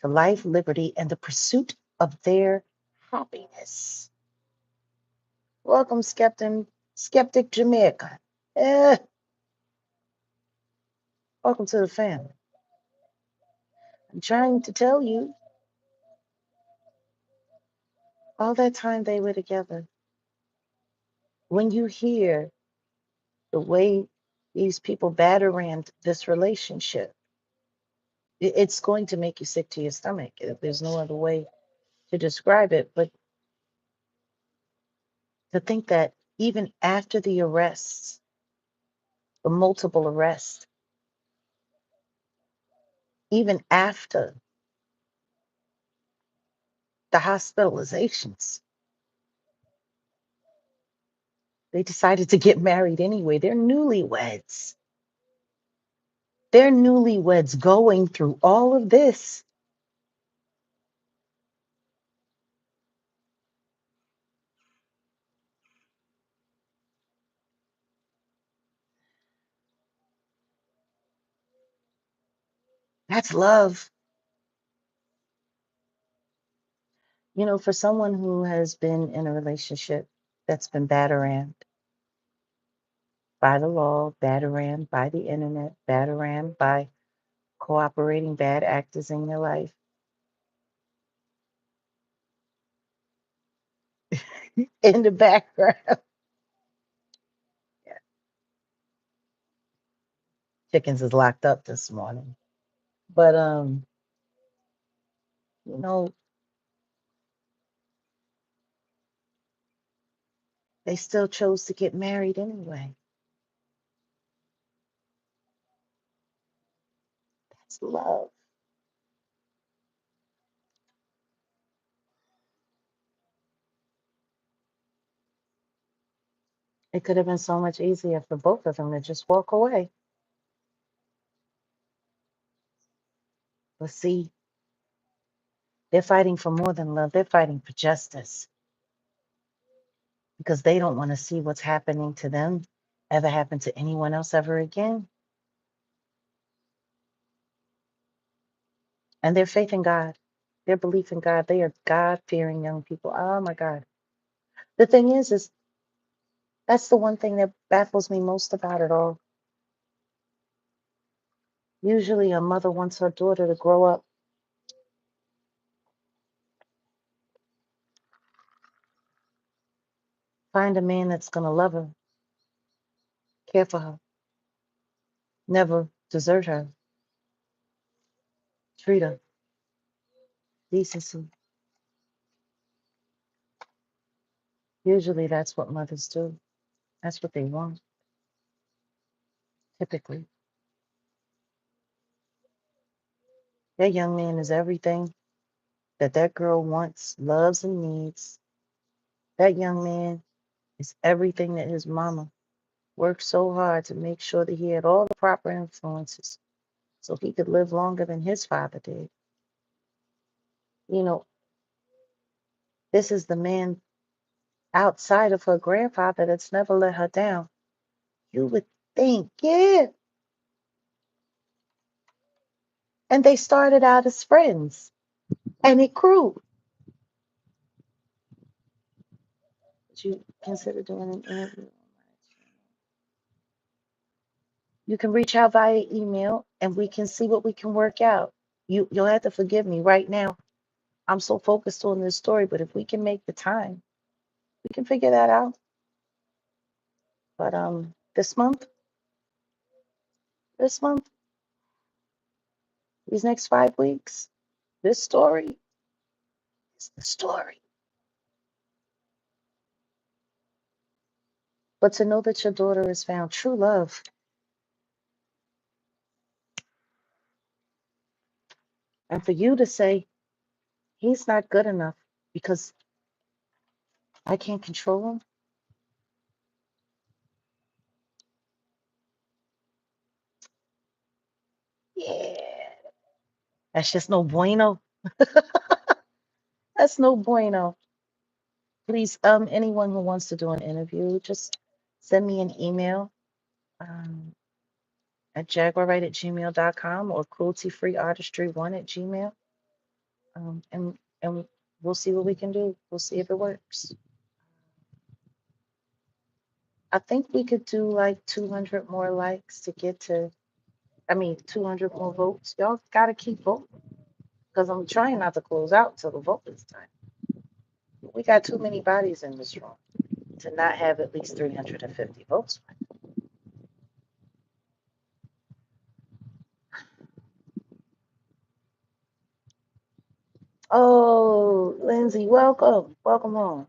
to life, liberty, and the pursuit of their happiness. Welcome, Skeptic Jamaica. Eh, welcome to the family. I'm trying to tell you, all that time they were together, when you hear the way these people batter-rammed this relationship, it's going to make you sick to your stomach. There's no other way to describe it. But to think that even after the arrests, the multiple arrests, even after the hospitalizations, they decided to get married anyway. They're newlyweds. They're newlyweds going through all of this. That's love. For someone who has been in a relationship that's been battered by the law, battered by the internet, battered by cooperating bad actors in your life, in the background. Chickens is locked up this morning. But you know, they still chose to get married anyway. That's love. It could have been so much easier for both of them to just walk away. But see, they're fighting for more than love. They're fighting for justice. because they don't want to see what's happening to them ever happen to anyone else ever again. And their faith in God, their belief in God, they are God-fearing young people. Oh my God. The thing is that's the one thing that baffles me most about it all. Usually a mother wants her daughter to grow up, find a man that's going to love her, care for her, never desert her, treat her, decency. Usually that's what mothers do. That's what they want, typically. That young man is everything that that girl wants, loves, and needs. That young man is everything that his mama worked so hard to make sure that he had all the proper influences so he could live longer than his father did. You know, this is the man outside of her grandfather that's never let her down. You would think, yeah. And they started out as friends and it grew. Would you consider doing an interview? You can reach out via email and we can see what we can work out. You'll have to forgive me right now. I'm so focused on this story, but if we can make the time, we can figure that out. But this month, these next 5 weeks, this story is the story. But to know that your daughter has found true love, and for you to say he's not good enough because I can't control him, yeah, that's just no bueno. That's no bueno. Please, anyone who wants to do an interview, just send me an email um, at jaguarwright@gmail.com or crueltyfreeartistry1 at gmail. And we'll see what we can do. We'll see if it works. I think we could do like 200 more likes to get to, 200 more votes. Y'all got to keep voting because I'm trying not to close out till the vote is time. We got too many bodies in this room to not have at least 350 votes. Oh, Lindsay, welcome. Welcome on.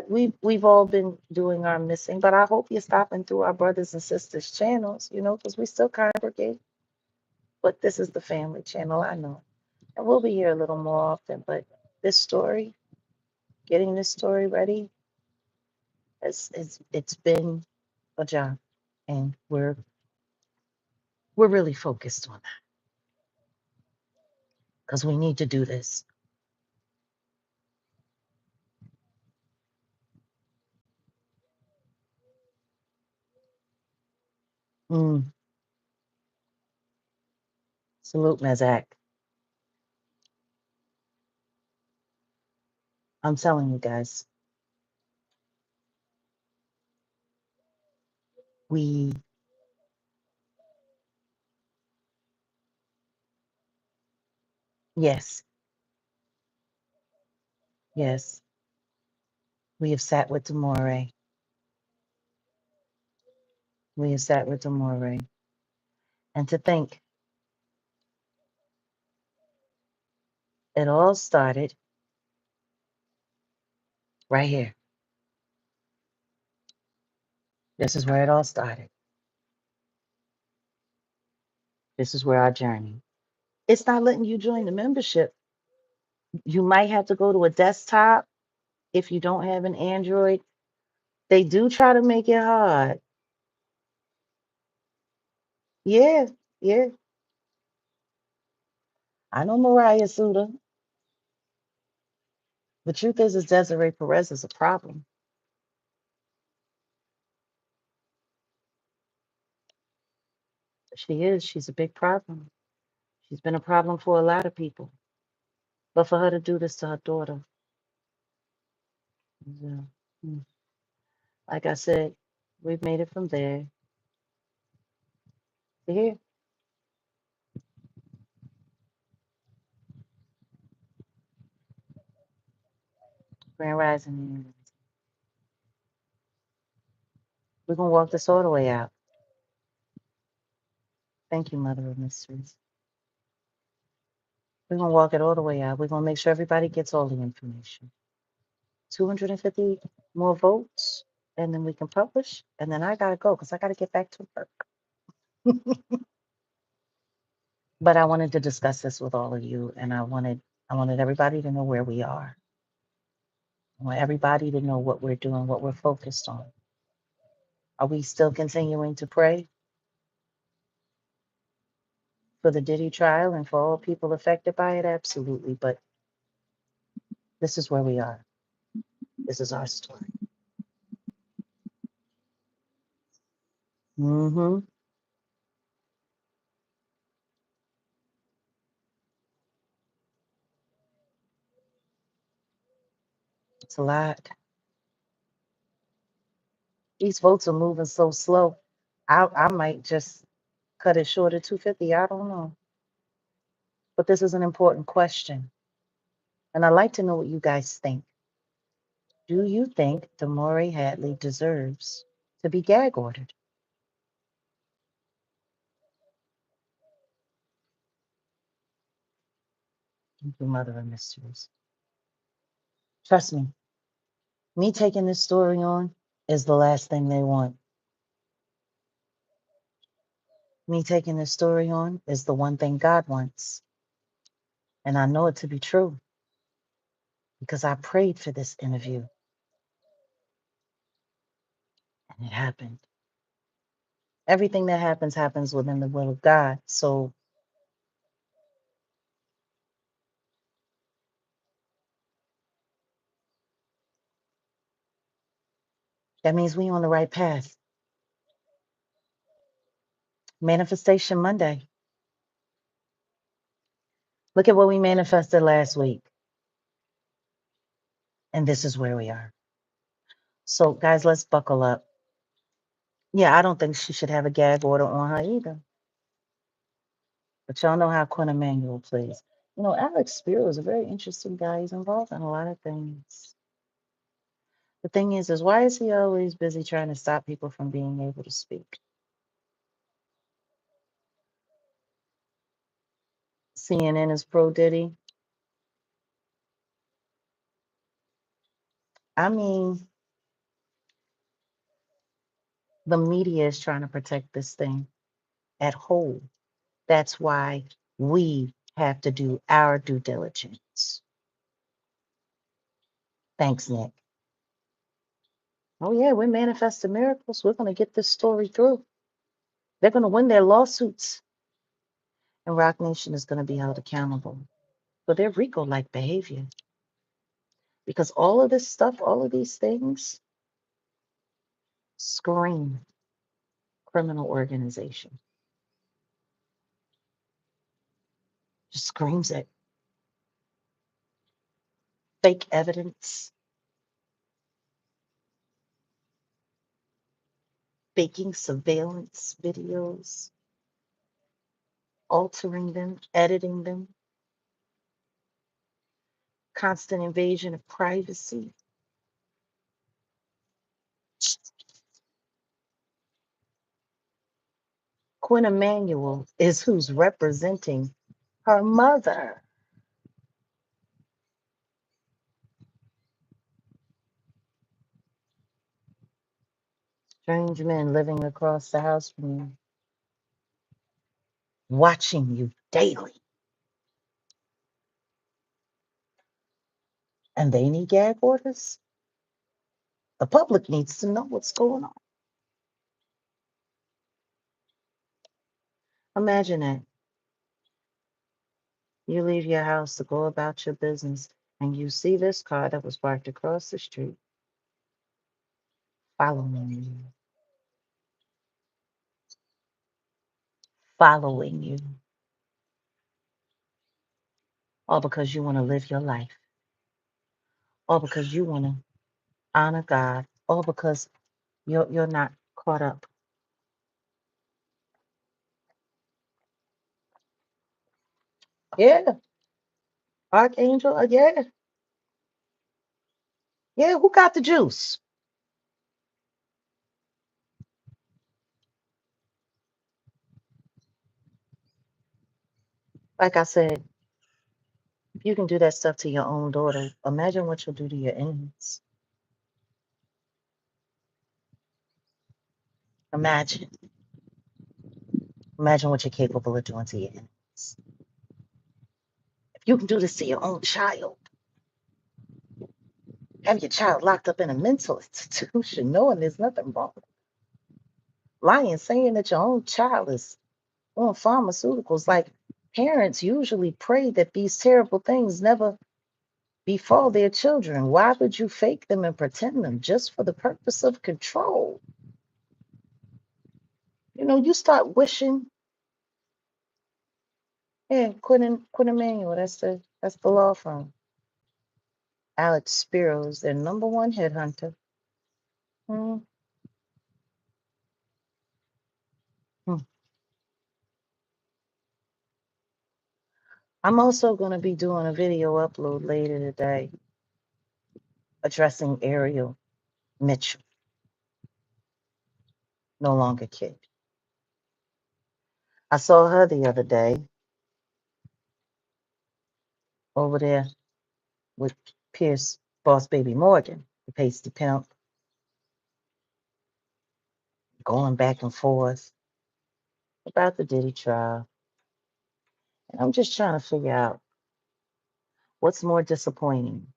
We've all been doing our missing, but I hope you're stopping through our brothers and sisters' channels, because we still congregate. But this is the family channel, I know. And we'll be here a little more often. But this story, getting this story ready, it's been a job. And we're really focused on that because we need to do this. Mm, salute, Mazak. I'm telling you guys, we yes, yes, we have sat with Demoree. We have sat with Demoree. And to think it all started right here. This is where it all started. This is where our journey. It's not letting you join the membership. You might have to go to a desktop if you don't have an Android. They do try to make it hard. Yeah, yeah. I know Mariah Suda. The truth is Desiree Perez is a problem. She is. She's a big problem. She's been a problem for a lot of people. But for her to do this to her daughter, yeah. mm, like I said, we've made it from there to here. Grand Rising. We're going to walk this all the way out. Thank you, Mother of Mysteries. We're going to walk it all the way out. We're going to make sure everybody gets all the information. 250 more votes, and then we can publish. And then I got to go because I got to get back to work. But I wanted to discuss this with all of you, and I wanted everybody to know where we are. I want everybody to know what we're doing, what we're focused on. Are we still continuing to pray for the Diddy trial and for all people affected by it? Absolutely. But this is where we are. This is our story. Mm-hmm. It's a lot. These votes are moving so slow. I might just cut it short at 250. I don't know. But this is an important question. And I'd like to know what you guys think. Do you think Demoree Hadley deserves to be gag ordered? Thank you, Mother of Mysteries. Trust me taking this story on is the last thing they want. Me taking this story on is the one thing God wants. And I know it to be true because I prayed for this interview and it happened. Everything that happens within the will of God. So that means we on the right path. Manifestation Monday. Look at what we manifested last week. And this is where we are. So, guys, let's buckle up. Yeah, I don't think she should have a gag order on her either. But y'all know how Quinn Emanuel plays. You know, Alex Spiro is a very interesting guy. He's involved in a lot of things. The thing is why is he always busy trying to stop people from being able to speak? CNN is pro Diddy. I mean, the media is trying to protect this thing at whole. That's why we have to do our due diligence. Thanks, Nick. Oh, yeah, we're manifesting miracles. We're going to get this story through. They're going to win their lawsuits, and Rock Nation is going to be held accountable for their RICO like behavior. Because all of this stuff, all of these things scream criminal organization. Just screams it. Fake evidence, faking surveillance videos, altering them, editing them, constant invasion of privacy. Quinn Emanuel is who's representing her mother. Strange men living across the house from you, watching you daily. And they need gag orders. The public needs to know what's going on. Imagine that. You leave your house to go about your business, and you see this car that was parked across the street following you, all because you want to live your life, all because you want to honor God, all because you're not caught up. Yeah, Archangel, yeah, yeah. Who got the juice? Like I said, if you can do that stuff to your own daughter, imagine what you'll do to your enemies. Imagine, imagine what you're capable of doing to your enemies. If you can do this to your own child, have your child locked up in a mental institution, knowing there's nothing wrong. Lying, saying that your own child is on pharmaceuticals. Like parents usually pray that these terrible things never befall their children. Why would you fake them and pretend them just for the purpose of control? You know, you start wishing. Yeah, Quinn Emanuel. That's the law firm. Alex Spiro is their number one headhunter. Hmm. Hmm. I'm also going to be doing a video upload later today addressing Ariel Mitchell, no longer kid. I saw her the other day over there with Pierce Boss Baby Morgan, the pasty pimp, going back and forth about the Diddy trial. And I'm just trying to figure out what's more disappointing.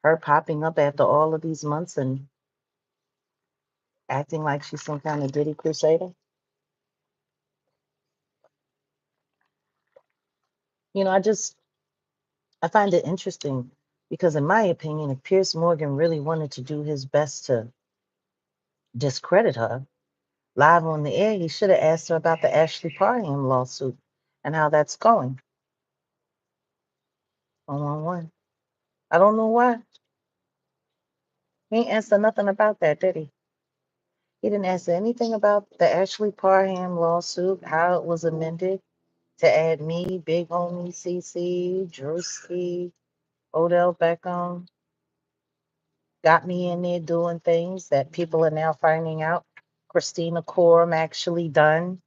Her popping up after all of these months and acting like she's some kind of Diddy crusader. You know, I find it interesting because in my opinion, if Pierce Morgan really wanted to do his best to discredit her live on the air, he should have asked her about the Ashley Parham lawsuit and how that's going. One. I don't know why. He ain't answer nothing about that, did he? He didn't answer anything about the Ashley Parham lawsuit, how it was amended to add me, Big Homie, CC, Drewski, Odell Beckham. Got me in there doing things that people are now finding out Christina Coram actually done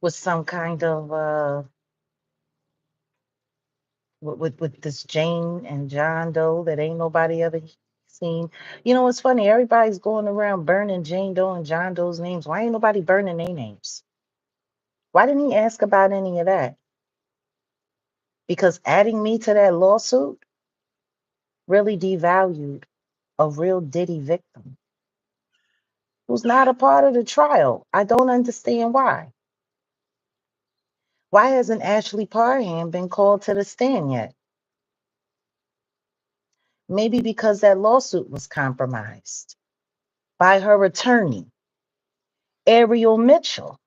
with some kind of with this Jane and John Doe that ain't nobody ever seen. You know what's funny? Everybody's going around burning Jane Doe and John Doe's names. Why ain't nobody burning their names? Why didn't he ask about any of that? Because adding me to that lawsuit really devalued a real Diddy victim who's not a part of the trial. I don't understand why. Why hasn't Ashley Parham been called to the stand yet? Maybe because that lawsuit was compromised by her attorney, Ariel Mitchell.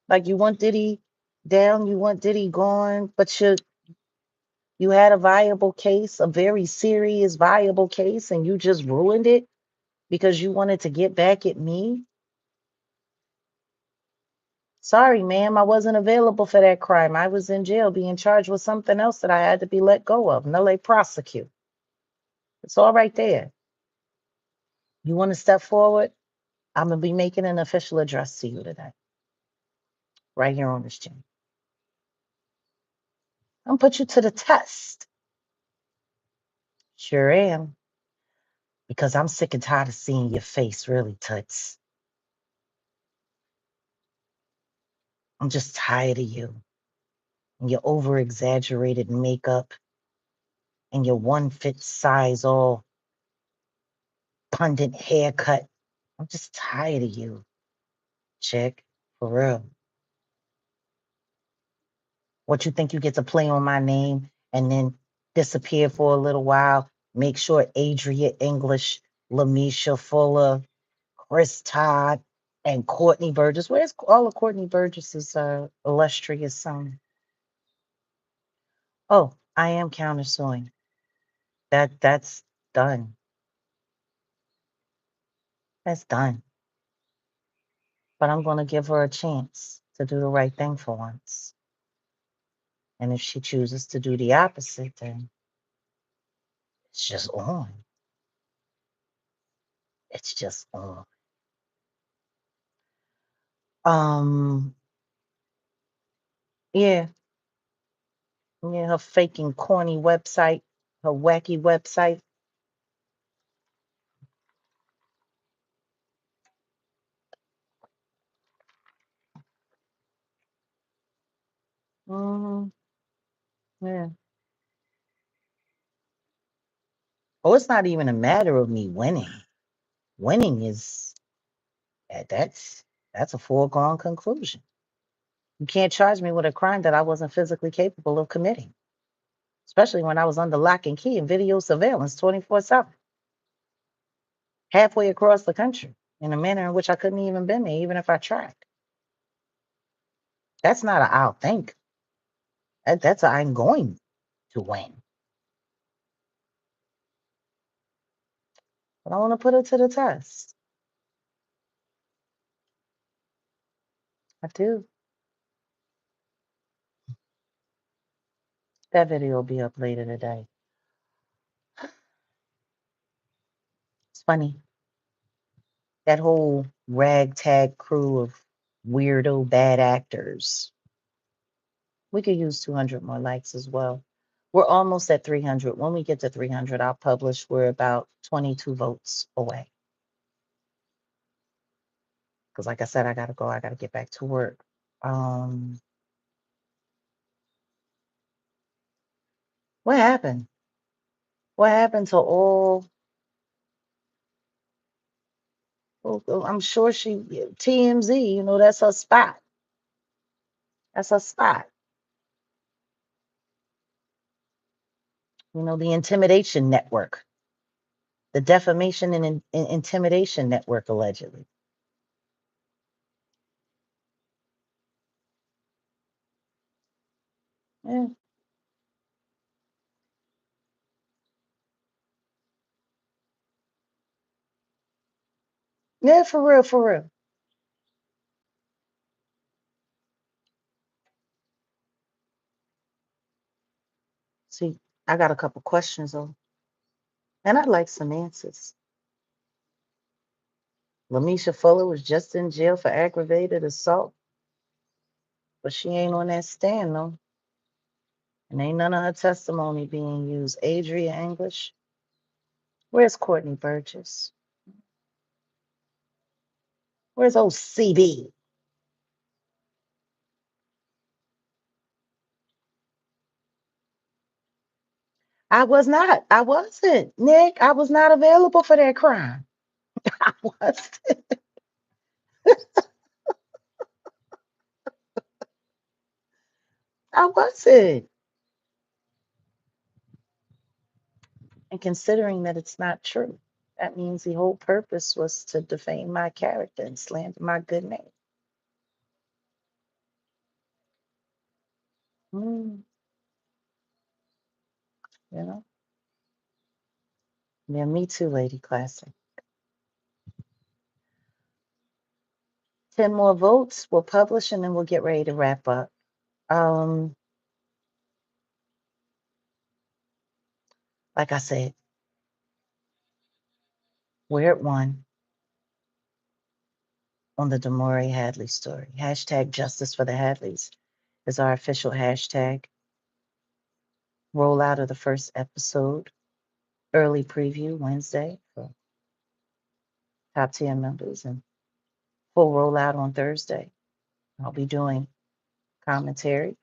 Like you want Diddy down, you want Diddy gone, but you had a viable case, a very serious viable case, and you just ruined it because you wanted to get back at me. Sorry, ma'am, I wasn't available for that crime. I was in jail being charged with something else that I had to be let go of. Nolle prosecute. It's all right there. You want to step forward? I'm going to be making an official address to you today, right here on this channel. I'm going to put you to the test. Sure am. Because I'm sick and tired of seeing your face, really, Toots. I'm just tired of you and your over exaggerated makeup and your one fit size, all pundit haircut. I'm just tired of you, chick, for real. What you think you get to play on my name and then disappear for a little while? Make sure Adria English, Lamisha Fuller, Chris Todd, and Courtney Burgess. Where's all of Courtney Burgess's illustrious son? Oh, I am countersuing. That's done. That's done. But I'm going to give her a chance to do the right thing for once. And if she chooses to do the opposite, then it's just on. It's just on. Um, yeah, yeah, her faking corny website, her wacky website. Hmm. Yeah. Oh, it's not even a matter of me winning. Winning is that's a foregone conclusion. You can't charge me with a crime that I wasn't physically capable of committing, especially when I was under lock and key and video surveillance 24/7, halfway across the country in a manner in which I couldn't even been there, even if I tried. That's not a I'll think. That's a I'm going to win. But I want to put it to the test. I do. That video will be up later today. It's funny. That whole ragtag crew of weirdo bad actors. We could use 200 more likes as well. We're almost at 300. When we get to 300, I'll publish. We're about 22 votes away. Because, like I said, I got to go. I got to get back to work. What happened? What happened to all? Well, I'm sure TMZ, that's her spot. That's her spot. The intimidation network, the defamation and intimidation network, allegedly. Yeah. Yeah, for real, for real. See, I got a couple questions though, and I'd like some answers. Lamisha Fuller was just in jail for aggravated assault, but she ain't on that stand though, and ain't none of her testimony being used. Adria English, where's Courtney Burgess? Where's old CB? I was not. I wasn't, Nick. I was not available for that crime. I was. I wasn't. And considering that it's not true, that means the whole purpose was to defame my character and slander my good name. Mm, you know? Yeah, me too, Lady Classic. 10 more votes, we'll publish, and then we'll get ready to wrap up. Like I said, we're at one on the Demoree Hadley story. Hashtag justice for the Hadleys is our official hashtag. Rollout of the first episode, early preview Wednesday for top 10 members, and full rollout on Thursday. I'll be doing commentary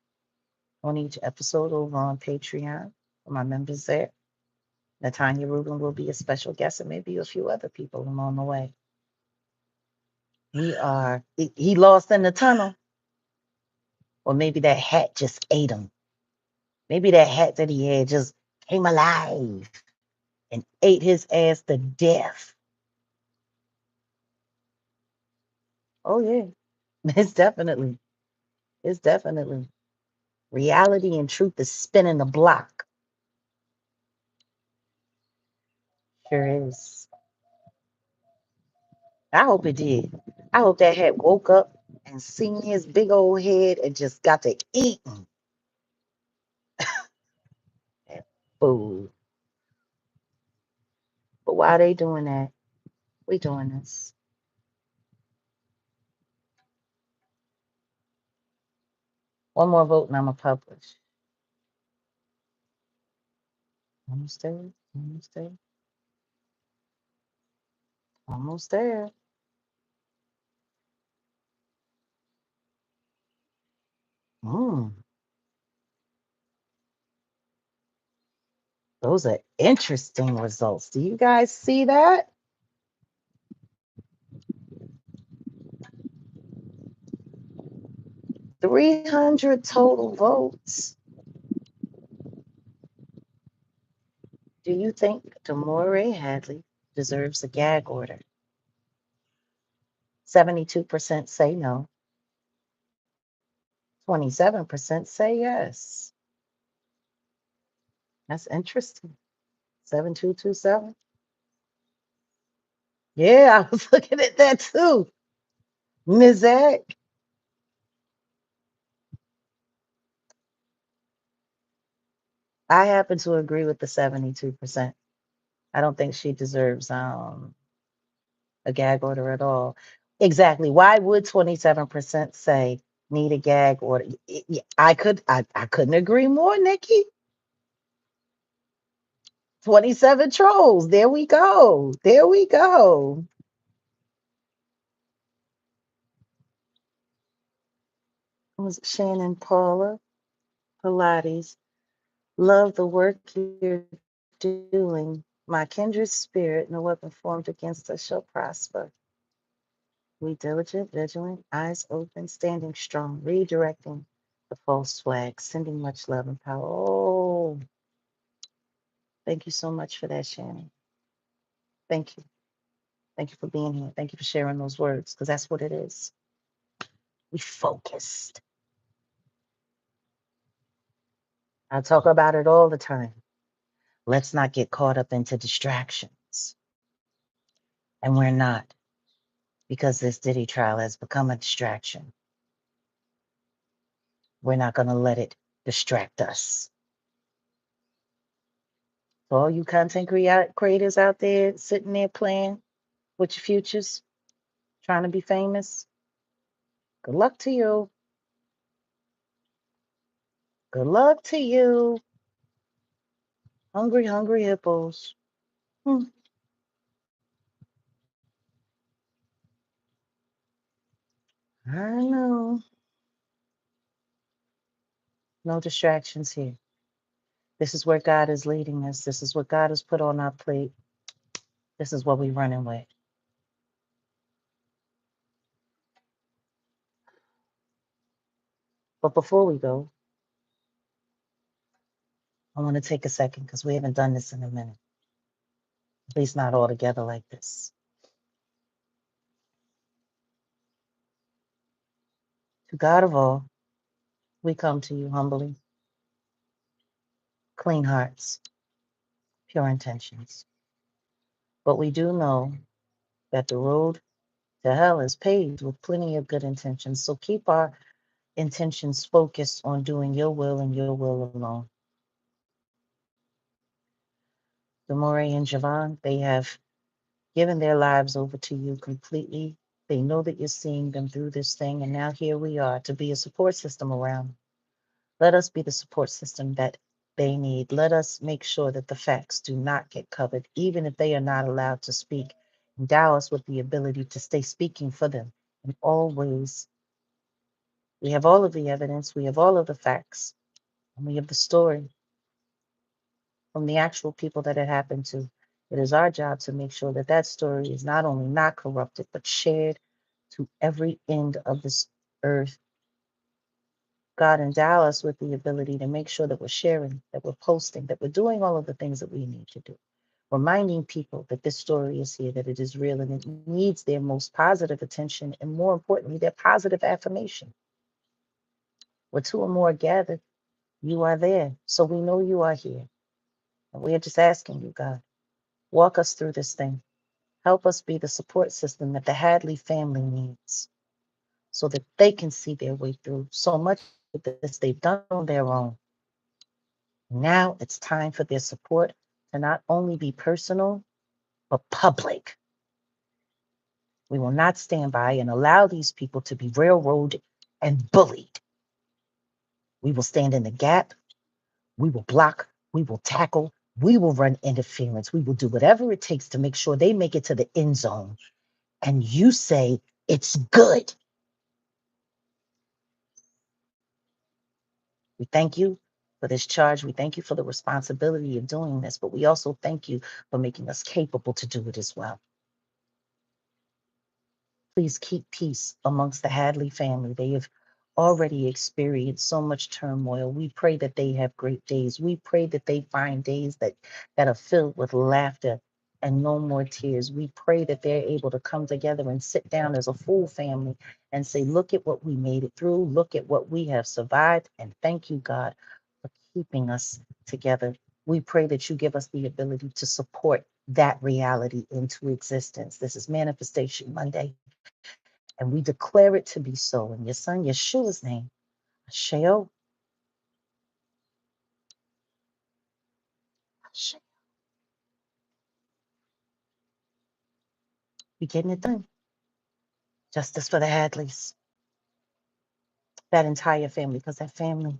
on each episode over on Patreon for my members there. Natanya Rubin will be a special guest, and maybe a few other people along the way. He lost in the tunnel. Or maybe that hat just ate him. Maybe that hat that he had just came alive and ate his ass to death. Oh yeah, it's definitely. Reality and truth is spinning the block. Sure is. I hope it did. I hope that hat woke up and seen his big old head and just got to eating that food. But while they doing that, we doing this. One more vote and I'm going to publish. Almost there. Almost there. Almost there. Mm, those are interesting results. Do you guys see that? 300 total votes. Do you think Demoree Hadley deserves a gag order? 72% say no. 27% say yes. That's interesting. 7227. Yeah, I was looking at that too. Mizak. I happen to agree with the 72%. I don't think she deserves a gag order at all. Exactly. Why would 27% say need a gag order? I couldn't agree more, Nikki. 27 trolls. There we go. There we go. Was it Shannon Paula Pilates? Love the work you're doing. My kindred spirit, no weapon formed against us shall prosper. We diligent, vigilant, eyes open, standing strong, redirecting the false swag, sending much love and power. Oh, thank you so much for that, Shannon. Thank you. Thank you for being here. Thank you for sharing those words, because that's what it is. We focused. I talk about it all the time. Let's not get caught up into distractions. And we're not, because this Diddy trial has become a distraction. We're not going to let it distract us. So all you content creators out there sitting there playing with your futures, trying to be famous, good luck to you. Good luck to you. Hungry, hungry hippos. Hmm. I know. No distractions here. This is where God is leading us. This is what God has put on our plate. This is what we're running with. But before we go, I want to take a second because we haven't done this in a minute. At least not all together like this. To God of all, we come to you humbly, clean hearts, pure intentions. But we do know that the road to hell is paved with plenty of good intentions. So keep our intentions focused on doing your will and your will alone. Demoree and Javon, they have given their lives over to you completely. They know that you're seeing them through this thing, and now here we are to be a support system around them. Let us be the support system that they need. Let us make sure that the facts do not get covered, even if they are not allowed to speak. Endow us with the ability to stay speaking for them in all ways. We have all of the evidence, we have all of the facts, and we have the story from the actual people that it happened to. It is our job to make sure that that story is not only not corrupted, but shared to every end of this earth. God, endow us with the ability to make sure that we're sharing, that we're posting, that we're doing all of the things that we need to do. Reminding people that this story is here, that it is real, and it needs their most positive attention, and more importantly, their positive affirmation. Where two or more are gathered, you are there. So we know you are here. And we are just asking you, God, walk us through this thing. Help us be the support system that the Hadley family needs so that they can see their way through so much of this they've done on their own. Now it's time for their support to not only be personal, but public. We will not stand by and allow these people to be railroaded and bullied. We will stand in the gap. We will block. We will tackle. We will run interference. We will do whatever it takes to make sure they make it to the end zone. And you say it's good. We thank you for this charge. We thank you for the responsibility of doing this, but we also thank you for making us capable to do it as well. Please keep peace amongst the Hadley family. They have already experienced so much turmoil. We pray that they have great days. We pray that they find days that are filled with laughter and no more tears. We pray that they're able to come together and sit down as a full family and say, look at what we made it through. Look at what we have survived. And thank you, God, for keeping us together. We pray that you give us the ability to support that reality into existence. This is Manifestation Monday. And we declare it to be so in your son Yeshua's name. Asheo. Asheo. We getting it done. Justice for the Hadleys. That entire family, because that family,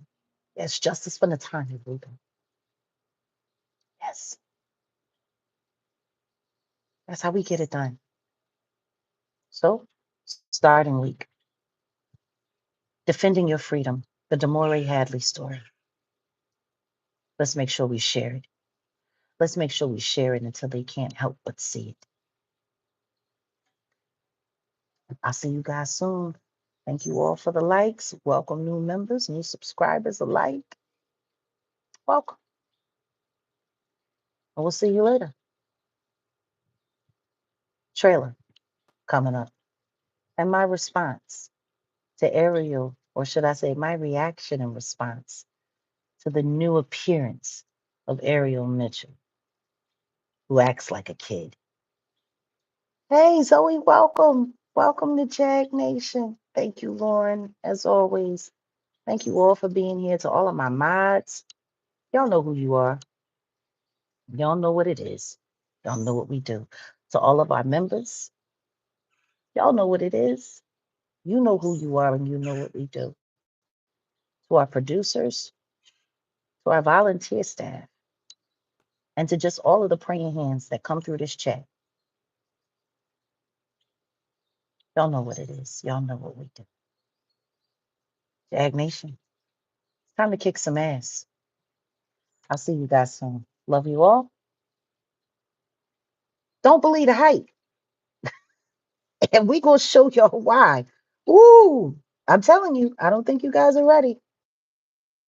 yes, justice for Natanya Rubin. Yes. That's how we get it done. So, starting week, defending your freedom, the Demoree Hadley story. Let's make sure we share it. Let's make sure we share it until they can't help but see it. I'll see you guys soon. Thank you all for the likes. Welcome new members, new subscribers alike. Welcome. And we'll see you later. Trailer coming up. And my response to Ariel, or should I say my reaction and response to the new appearance of Ariel Mitchell, who acts like a kid. Hey, Zoe, welcome. Welcome to Jag Nation. Thank you, Lauren, as always. Thank you all for being here. To all of my mods, y'all know who you are. Y'all know what it is. Y'all know what we do. To all of our members, y'all know what it is. You know who you are and you know what we do. To our producers, to our volunteer staff, and to just all of the praying hands that come through this chat. Y'all know what it is. Y'all know what we do. Jag Nation, it's time to kick some ass. I'll see you guys soon. Love you all. Don't believe the hype. And we going to show y'all why. Ooh, I'm telling you, I don't think you guys are ready.